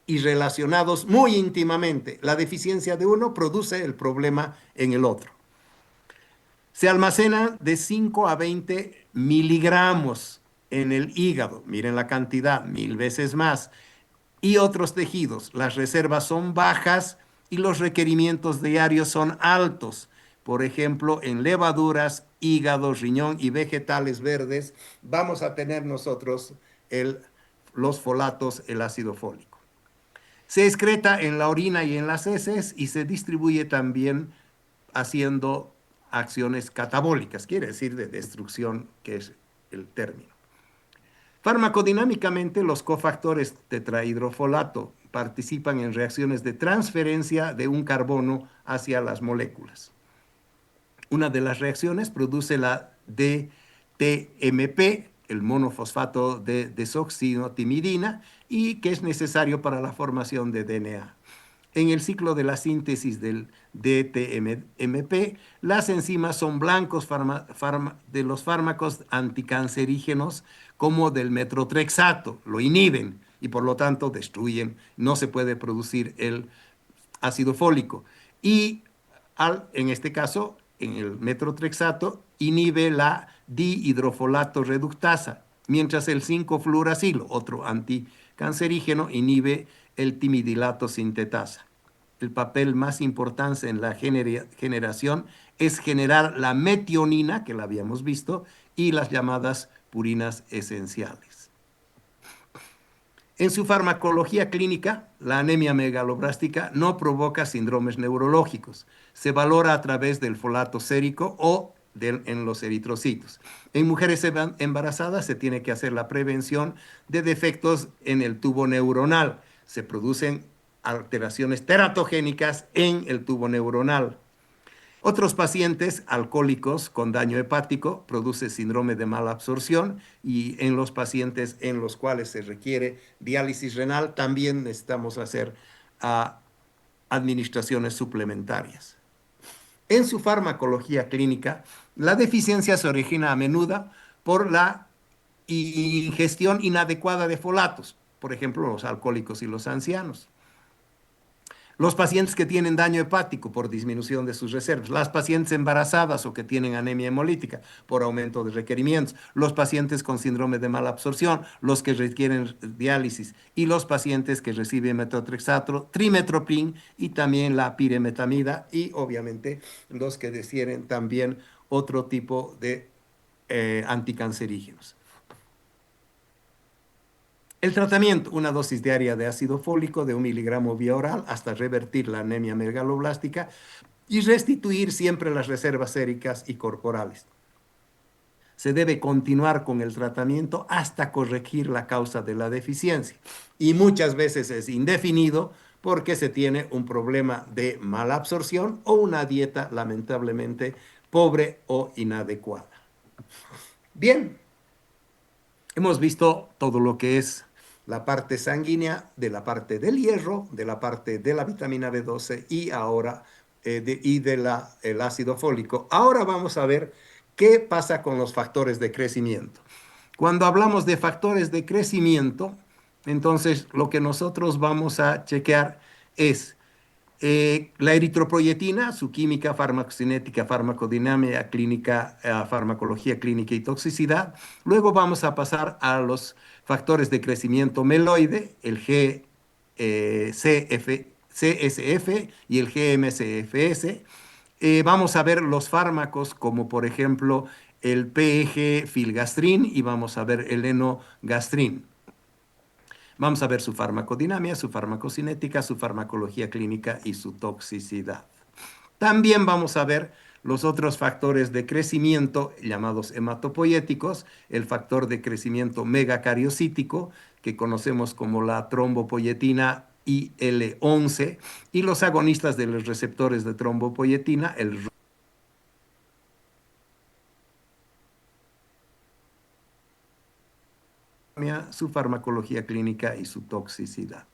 y relacionados muy íntimamente. La deficiencia de uno produce el problema en el otro. Se almacena de 5 a 20 miligramos en el hígado, miren la cantidad, 1000 veces más, y otros tejidos. Las reservas son bajas y los requerimientos diarios son altos. Por ejemplo, en levaduras, hígado, riñón y vegetales verdes, vamos a tener nosotros los folatos, el ácido fólico. Se excreta en la orina y en las heces y se distribuye también haciendo acciones catabólicas, quiere decir de destrucción, que es el término. Farmacodinámicamente, los cofactores tetrahidrofolato participan en reacciones de transferencia de un carbono hacia las moléculas. Una de las reacciones produce la DTMP, el monofosfato de desoxinotimidina, y que es necesario para la formación de DNA. En el ciclo de la síntesis del DTMP, las enzimas son blancos de los fármacos anticancerígenos como del metotrexato, lo inhiben y por lo tanto destruyen, no se puede producir el ácido fólico. Y en este caso, en el metotrexato, inhibe la dihidrofolato reductasa, mientras el 5-fluoracilo, otro anticancerígeno, inhibe el timidilato sintetasa. El papel más importante en la generación es generar la metionina, que la habíamos visto, y las llamadas purinas esenciales. En su farmacología clínica, la anemia megaloblástica no provoca síndromes neurológicos. Se valora a través del folato sérico o en los eritrocitos. En mujeres embarazadas se tiene que hacer la prevención de defectos en el tubo neuronal. Se producen alteraciones teratogénicas en el tubo neuronal. Otros pacientes alcohólicos con daño hepático produce síndrome de mala absorción y en los pacientes en los cuales se requiere diálisis renal también necesitamos hacer administraciones suplementarias. En su farmacología clínica, la deficiencia se origina a menudo por la ingestión inadecuada de folatos, por ejemplo, los alcohólicos y los ancianos. Los pacientes que tienen daño hepático por disminución de sus reservas, las pacientes embarazadas o que tienen anemia hemolítica por aumento de requerimientos, los pacientes con síndrome de mala absorción, los que requieren diálisis y los pacientes que reciben metotrexato, trimestoprim y también la piremetamida y obviamente los que requieren también otro tipo de anticancerígenos. El tratamiento, una dosis diaria de ácido fólico de 1 miligramo vía oral hasta revertir la anemia megaloblástica y restituir siempre las reservas séricas y corporales. Se debe continuar con el tratamiento hasta corregir la causa de la deficiencia. Y muchas veces es indefinido porque se tiene un problema de mala absorción o una dieta lamentablemente pobre o inadecuada. Bien, hemos visto todo lo que es la parte sanguínea, de la parte del hierro, de la parte de la vitamina B12 y ahora el ácido fólico. Ahora vamos a ver qué pasa con los factores de crecimiento. Cuando hablamos de factores de crecimiento, entonces lo que nosotros vamos a chequear es la eritropoyetina, su química, farmacocinética, farmacodinámica, clínica, farmacología clínica y toxicidad. Luego vamos a pasar a los factores de crecimiento meloide, el CSF y el GMCFS. Vamos a ver los fármacos como por ejemplo el PEG filgastrin y vamos a ver el enogastrin. Vamos a ver su farmacodinamia, su farmacocinética, su farmacología clínica y su toxicidad. También vamos a ver los otros factores de crecimiento llamados hematopoyéticos, el factor de crecimiento megacariocítico, que conocemos como la trombopoyetina IL-11, y los agonistas de los receptores de trombopoyetina, su farmacología clínica y su toxicidad.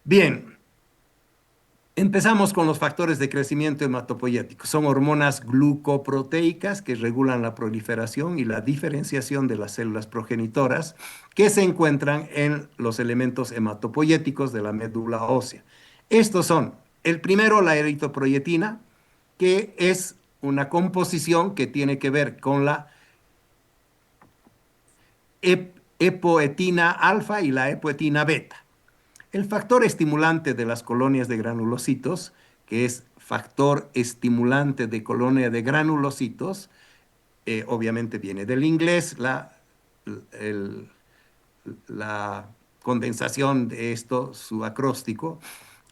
Bien, empezamos con los factores de crecimiento hematopoyético. Son hormonas glucoproteicas que regulan la proliferación y la diferenciación de las células progenitoras que se encuentran en los elementos hematopoyéticos de la médula ósea. Estos son, el primero, la eritropoyetina, que es una composición que tiene que ver con la epoetina alfa y la epoetina beta. El factor estimulante de las colonias de granulocitos, que es factor estimulante de colonia de granulocitos, obviamente viene del inglés, el- la condensación de esto, su acróstico,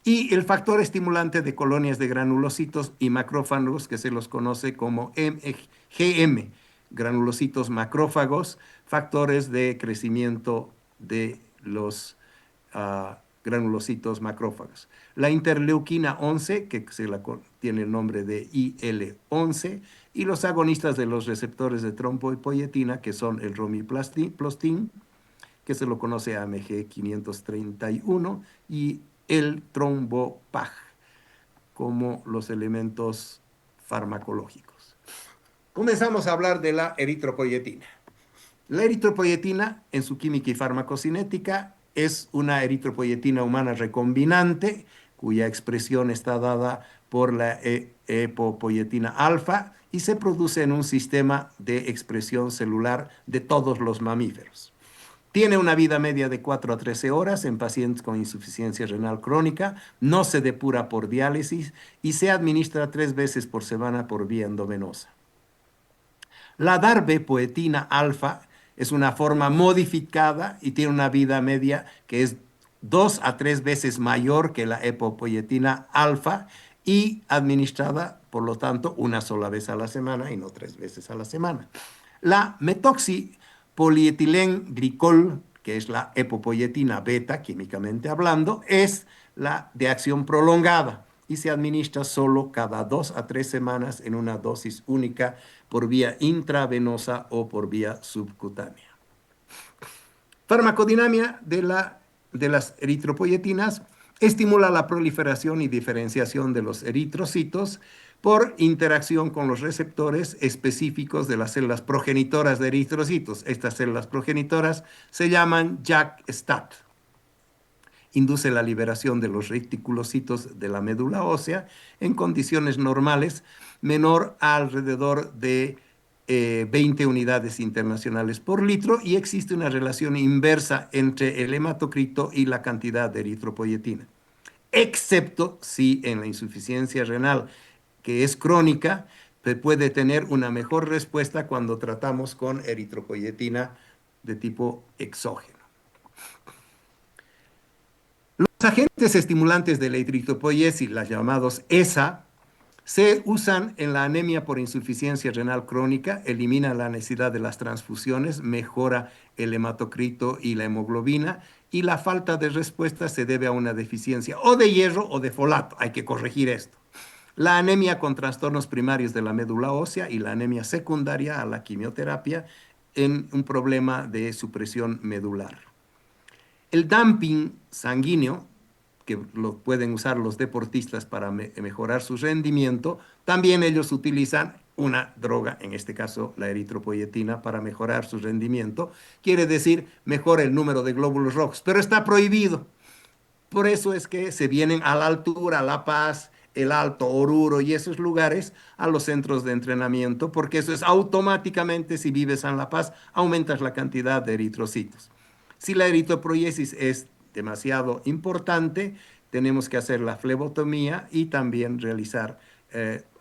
y el factor estimulante de colonias de granulocitos y macrófagos, que se los conoce como GM, granulocitos macrófagos, factores de crecimiento de los granulocitos macrófagos. La interleuquina 11, que tiene el nombre de IL-11, y los agonistas de los receptores de trombopoietina, que son el romiplastin, que se lo conoce AMG 531, y el trombopag, como los elementos farmacológicos. Comenzamos a hablar de la eritropoietina. La eritropoietina, en su química y farmacocinética, es una eritropoietina humana recombinante, cuya expresión está dada por la epopoietina alfa y se produce en un sistema de expresión celular de todos los mamíferos. Tiene una vida media de 4 a 13 horas en pacientes con insuficiencia renal crónica, no se depura por diálisis y se administra 3 veces por semana por vía endovenosa. La darbepoetina alfa es una forma modificada y tiene una vida media que es 2 a 3 veces mayor que la epopoietina alfa y administrada, por lo tanto, una sola vez a la semana y no 3 veces a la semana. La metoxipolietilenglicol, que es la epopoietina beta, químicamente hablando, es la de acción prolongada y se administra solo cada 2 a 3 semanas en una dosis única por vía intravenosa o por vía subcutánea. Farmacodinamia de las eritropoietinas estimula la proliferación y diferenciación de los eritrocitos por interacción con los receptores específicos de las células progenitoras de eritrocitos. Estas células progenitoras se llaman JAK-STAT. Induce la liberación de los reticulocitos de la médula ósea en condiciones normales menor a alrededor de 20 unidades internacionales por litro y existe una relación inversa entre el hematocrito y la cantidad de eritropoietina, excepto si en la insuficiencia renal, que es crónica, puede tener una mejor respuesta cuando tratamos con eritropoietina de tipo exógeno. Los agentes estimulantes de la eritropoiesis, las llamados ESA, se usan en la anemia por insuficiencia renal crónica, elimina la necesidad de las transfusiones, mejora el hematocrito y la hemoglobina, y la falta de respuesta se debe a una deficiencia o de hierro o de folato. Hay que corregir esto. La anemia con trastornos primarios de la médula ósea y la anemia secundaria a la quimioterapia en un problema de supresión medular. El dumping sanguíneo, que lo pueden usar los deportistas para mejorar su rendimiento, también ellos utilizan una droga, en este caso la eritropoietina, para mejorar su rendimiento. Quiere decir, mejora el número de glóbulos rojos, pero está prohibido. Por eso es que se vienen a la altura, a La Paz, el Alto, Oruro y esos lugares a los centros de entrenamiento, porque eso es automáticamente, si vives en La Paz, aumentas la cantidad de eritrocitos. Si la eritropoiesis es demasiado importante, tenemos que hacer la flebotomía y también realizar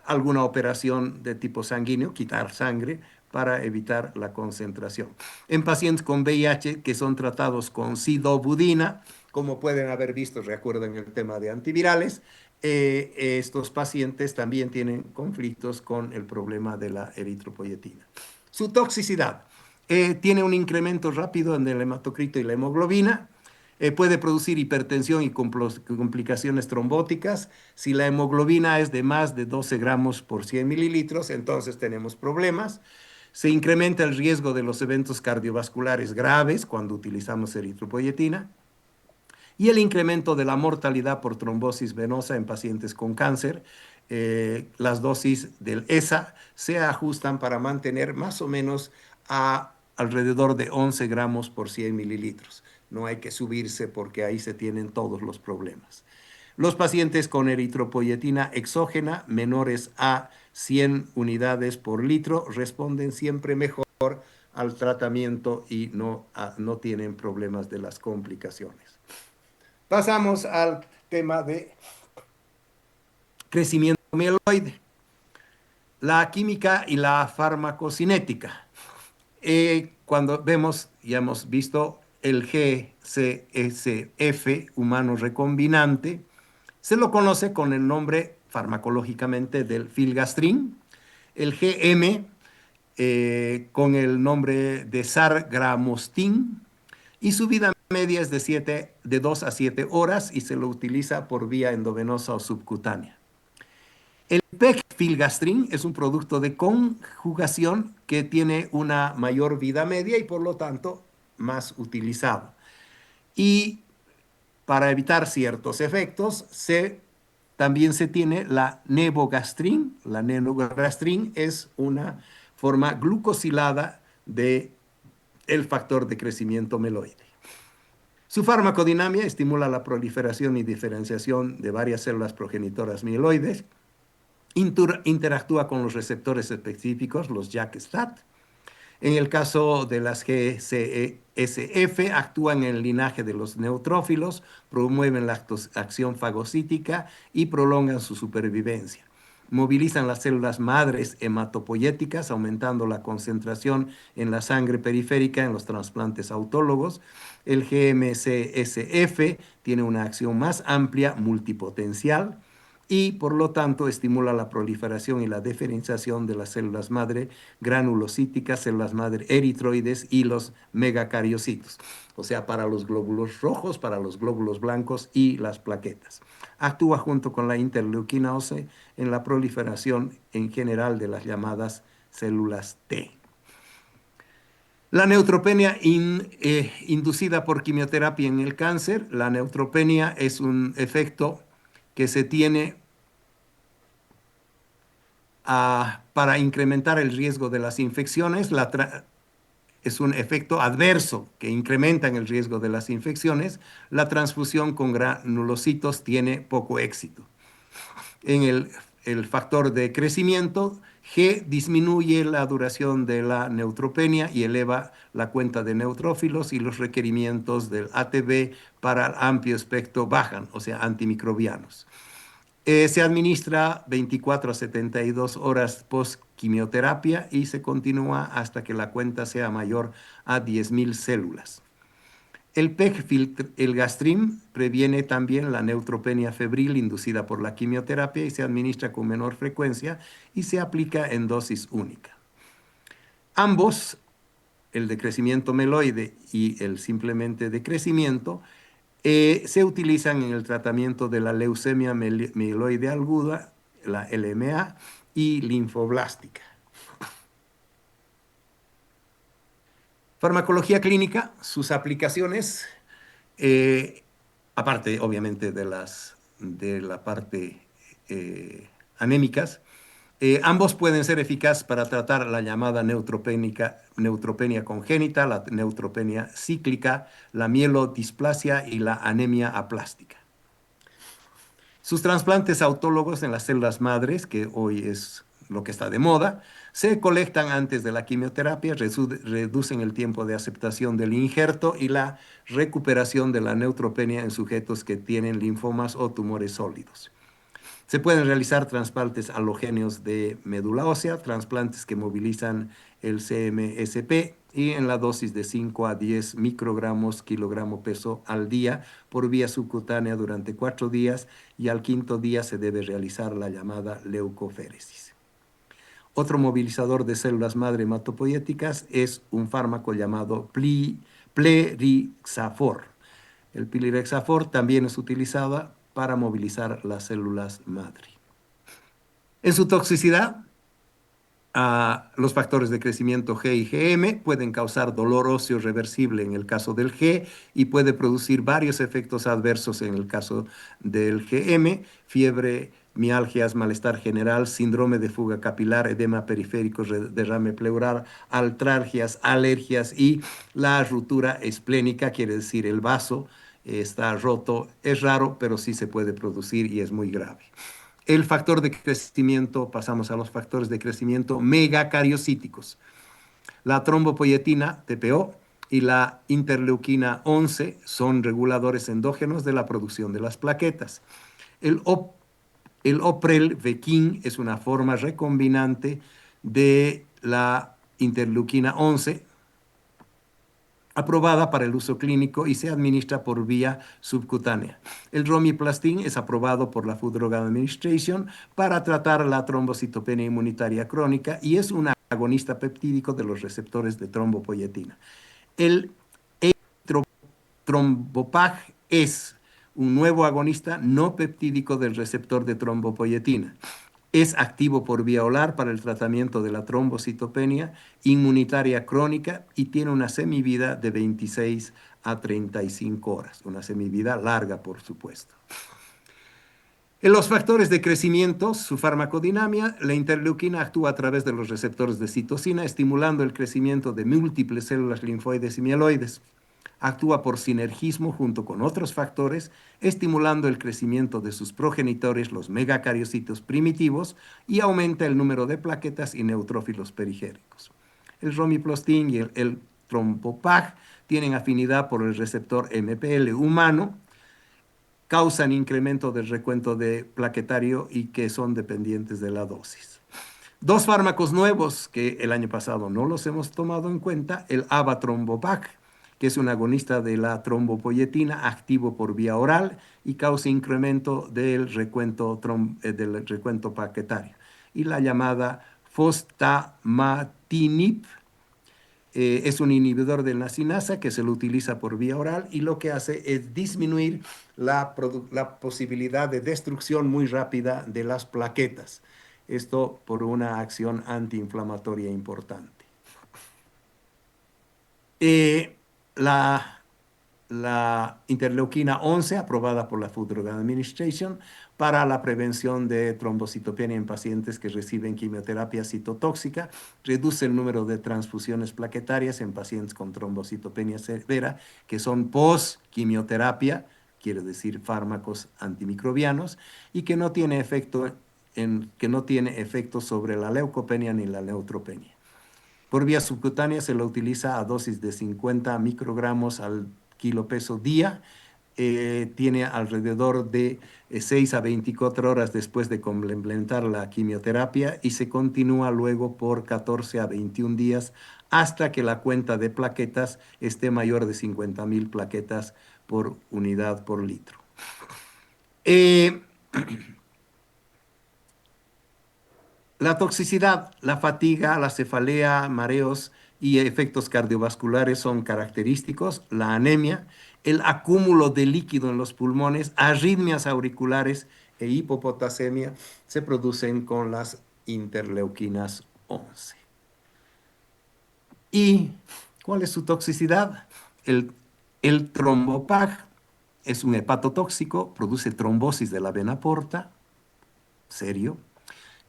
alguna operación de tipo sanguíneo, quitar sangre, para evitar la concentración. En pacientes con VIH que son tratados con sidobudina, como pueden haber visto, recuerden el tema de antivirales, estos pacientes también tienen conflictos con el problema de la eritropoietina. Su toxicidad tiene un incremento rápido en el hematocrito y la hemoglobina, puede producir hipertensión y complicaciones trombóticas. Si la hemoglobina es de más de 12 gramos por 100 mililitros, entonces tenemos problemas. Se incrementa el riesgo de los eventos cardiovasculares graves cuando utilizamos eritropoietina y el incremento de la mortalidad por trombosis venosa en pacientes con cáncer. Las dosis del ESA se ajustan para mantener más o menos a alrededor de 11 gramos por 100 mililitros. No hay que subirse porque ahí se tienen todos los problemas. Los pacientes con eritropoietina exógena menores a 100 unidades por litro responden siempre mejor al tratamiento y no tienen problemas de las complicaciones. Pasamos al tema de crecimiento mieloide, la química y la farmacocinética. Cuando vemos, ya hemos visto el GCSF humano recombinante, se lo conoce con el nombre farmacológicamente del filgastrin, el GM con el nombre de sargramostin y su vida media es de 2 a 7 horas y se lo utiliza por vía endovenosa o subcutánea. El pegfilgrastim es un producto de conjugación que tiene una mayor vida media y por lo tanto más utilizado. Y para evitar ciertos efectos, también se tiene la nevogastrin. La nevogastrin es una forma glucosilada de el factor de crecimiento meloide. Su farmacodinamia estimula la proliferación y diferenciación de varias células progenitoras mieloides, interactúa con los receptores específicos, los JAK-STAT. En el caso de las GCSF, actúan en el linaje de los neutrófilos, promueven la acción fagocítica y prolongan su supervivencia. Movilizan las células madres hematopoyéticas, aumentando la concentración en la sangre periférica en los trasplantes autólogos. El GMCSF tiene una acción más amplia, multipotencial, y por lo tanto estimula la proliferación y la diferenciación de las células madre granulocíticas, células madre eritroides y los megacariocitos, o sea, para los glóbulos rojos, para los glóbulos blancos y las plaquetas. Actúa junto con la interleuquina 11 en la proliferación en general de las llamadas células T. La neutropenia inducida por quimioterapia en el cáncer. La neutropenia es un efecto que se tiene para incrementar el riesgo de las infecciones. Es un efecto adverso que incrementa el riesgo de las infecciones. La transfusión con granulocitos tiene poco éxito. En el factor de crecimiento, G disminuye la duración de la neutropenia y eleva la cuenta de neutrófilos, y los requerimientos del ATB para el amplio espectro bajan, o sea, antimicrobianos. Se administra 24 a 72 horas post quimioterapia y se continúa hasta que la cuenta sea mayor a 10.000 células. El pegfilgrastim previene también la neutropenia febril inducida por la quimioterapia y se administra con menor frecuencia y se aplica en dosis única. Ambos, el de crecimiento meloide y el simplemente de crecimiento, se utilizan en el tratamiento de la leucemia mieloide aguda, la LMA, y linfoblástica. Farmacología clínica, sus aplicaciones, aparte obviamente de la parte anémicas, ambos pueden ser eficaces para tratar la llamada neutropenia congénita, la neutropenia cíclica, la mielodisplasia y la anemia aplástica. Sus trasplantes autólogos en las células madres, que hoy es lo que está de moda, se colectan antes de la quimioterapia, reducen el tiempo de aceptación del injerto y la recuperación de la neutropenia en sujetos que tienen linfomas o tumores sólidos. Se pueden realizar trasplantes halogéneos de médula ósea, trasplantes que movilizan el CMSP y en la dosis de 5 a 10 microgramos kilogramo peso al día por vía subcutánea durante 4 días, y al quinto día se debe realizar la llamada leucoféresis. Otro movilizador de células madre hematopoyéticas es un fármaco llamado plerixafor. El plerixafor también es utilizado para movilizar las células madre. En su toxicidad, los factores de crecimiento G y GM pueden causar dolor óseo reversible en el caso del G y puede producir varios efectos adversos en el caso del GM: fiebre, mialgias, malestar general, síndrome de fuga capilar, edema periférico, derrame pleural, artralgias, alergias y la ruptura esplénica, quiere decir el vaso está roto. Es raro, pero sí se puede producir y es muy grave. El factor de crecimiento, pasamos a los factores de crecimiento megacariocíticos. La trombopoyetina, TPO, y la interleuquina 11 son reguladores endógenos de la producción de las plaquetas. El, el OPREL-Vequin es una forma recombinante de la interleuquina 11, aprobada para el uso clínico y se administra por vía subcutánea. El romiplastin es aprobado por la Food Drug Administration para tratar la trombocitopenia inmunitaria crónica y es un agonista peptídico de los receptores de trombopoyetina. El trombopag es un nuevo agonista no peptídico del receptor de trombopoyetina. Es activo por vía oral para el tratamiento de la trombocitopenia inmunitaria crónica y tiene una semivida de 26 a 35 horas, una semivida larga, por supuesto. En los factores de crecimiento, su farmacodinamia, la interleuquina actúa a través de los receptores de citocina, estimulando el crecimiento de múltiples células linfoides y mieloides. Actúa por sinergismo junto con otros factores, estimulando el crecimiento de sus progenitores, los megacariocitos primitivos, y aumenta el número de plaquetas y neutrófilos perigéricos. El romiplostin y el trombopag tienen afinidad por el receptor MPL humano, causan incremento del recuento de plaquetario y que son dependientes de la dosis. Dos fármacos nuevos que el año pasado no los hemos tomado en cuenta, el avatrombopag, que es un agonista de la trombopoyetina activo por vía oral y causa incremento del recuento plaquetario. Y la llamada fostamatinib, es un inhibidor de la sinasa que se lo utiliza por vía oral y lo que hace es disminuir la posibilidad de destrucción muy rápida de las plaquetas. Esto por una acción antiinflamatoria importante. Eh, la, la interleuquina 11, aprobada por la Food Drug Administration, para la prevención de trombocitopenia en pacientes que reciben quimioterapia citotóxica, reduce el número de transfusiones plaquetarias en pacientes con trombocitopenia severa, que son post-quimioterapia, quiere decir fármacos antimicrobianos, y que no tiene efecto sobre la leucopenia ni la neutropenia. Por vía subcutánea se lo utiliza a dosis de 50 microgramos al kilo peso día. Tiene alrededor de 6 a 24 horas después de complementar la quimioterapia y se continúa luego por 14 a 21 días hasta que la cuenta de plaquetas esté mayor de 50.000 plaquetas por unidad por litro. Eh, La toxicidad, la fatiga, la cefalea, mareos y efectos cardiovasculares son característicos. La anemia, el acúmulo de líquido en los pulmones, arritmias auriculares e hipopotasemia se producen con las interleuquinas 11. ¿Y cuál es su toxicidad? El, el trombopag es un hepatotóxico, produce trombosis de la vena porta, serio.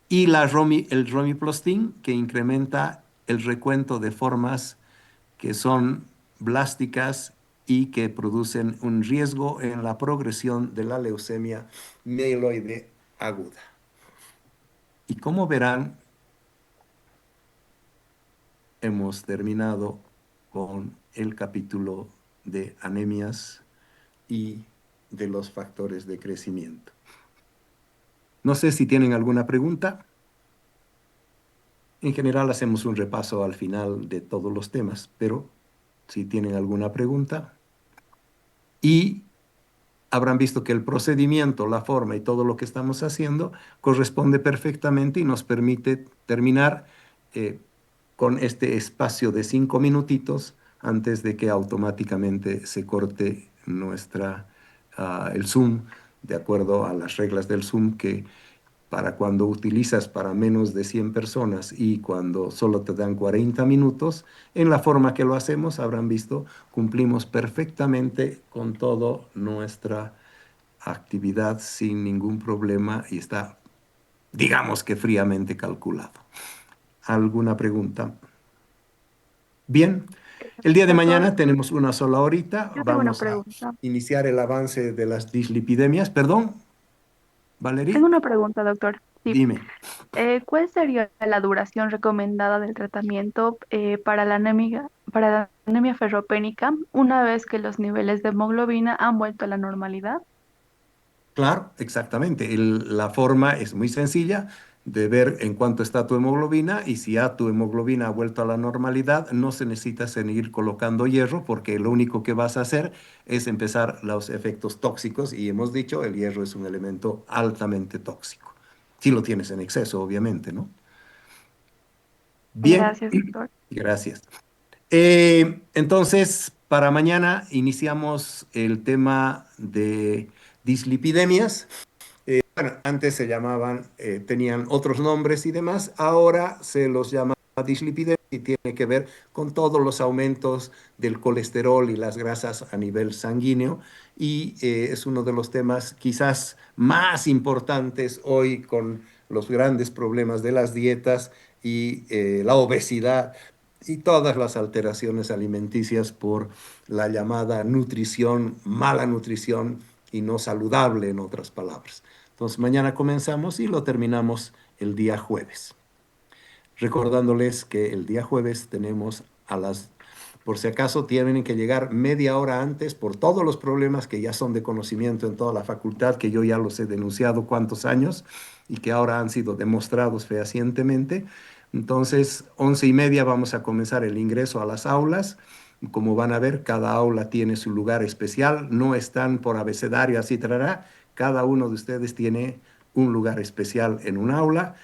Y el romiplostin, que incrementa el recuento de formas que son blásticas y que producen un riesgo en la progresión de la leucemia mieloide aguda. Y como verán, hemos terminado con el capítulo de anemias y de los factores de crecimiento. No sé si tienen alguna pregunta. En general hacemos un repaso al final de todos los temas, pero si tienen alguna pregunta. Y habrán visto que el procedimiento, la forma y todo lo que estamos haciendo corresponde perfectamente y nos permite terminar con este espacio de 5 minutitos antes de que automáticamente se corte el Zoom, de acuerdo a las reglas del Zoom que para cuando utilizas para menos de 100 personas y cuando solo te dan 40 minutos, en la forma que lo hacemos, habrán visto, cumplimos perfectamente con toda nuestra actividad sin ningún problema y está, digamos que fríamente calculado. ¿Alguna pregunta? Bien, el día de Doctor, mañana tenemos una sola horita, yo tengo una vamos a pregunta. iniciar el avance de las dislipidemias. Perdón, Tengo Valerie, una pregunta, doctor. Sí. dime. ¿Cuál sería la duración recomendada del tratamiento para la anemia ferropénica una vez que los niveles de hemoglobina han vuelto a la normalidad? Claro, exactamente. La forma es muy sencilla de ver en cuánto está tu hemoglobina y si ya tu hemoglobina ha vuelto a la normalidad, no se necesita seguir colocando hierro porque lo único que vas a hacer es empezar los efectos tóxicos y hemos dicho, el hierro es un elemento altamente tóxico. Si lo tienes en exceso, obviamente, ¿no? Bien, Gracias, doctor. gracias. Entonces, para mañana iniciamos el tema de dislipidemias. Bueno, antes se llamaban, tenían otros nombres y demás, ahora se los llama dislipidemia y tiene que ver con todos los aumentos del colesterol y las grasas a nivel sanguíneo y es uno de los temas quizás más importantes hoy con los grandes problemas de las dietas y la obesidad y todas las alteraciones alimenticias por la llamada nutrición, mala nutrición y no saludable, en otras palabras. Entonces, mañana comenzamos y lo terminamos el día jueves. Recordándoles que el día jueves tenemos por si acaso tienen que llegar media hora antes por todos los problemas que ya son de conocimiento en toda la facultad, que yo ya los he denunciado cuántos años y que ahora han sido demostrados fehacientemente. Entonces, 11:30 vamos a comenzar el ingreso a las aulas. Como van a ver, cada aula tiene su lugar especial, no están por abecedario, así, tarará. Cada uno de ustedes tiene un lugar especial en un aula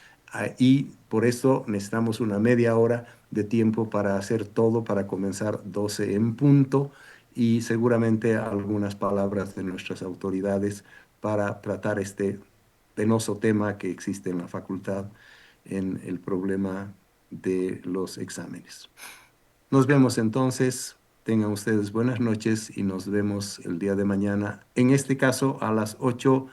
y por eso necesitamos una media hora de tiempo para hacer todo, para comenzar 12 en punto y seguramente algunas palabras de nuestras autoridades para tratar este penoso tema que existe en la facultad en el problema de los exámenes. Nos vemos entonces. Tengan ustedes buenas noches y nos vemos el día de mañana, en este caso a las 8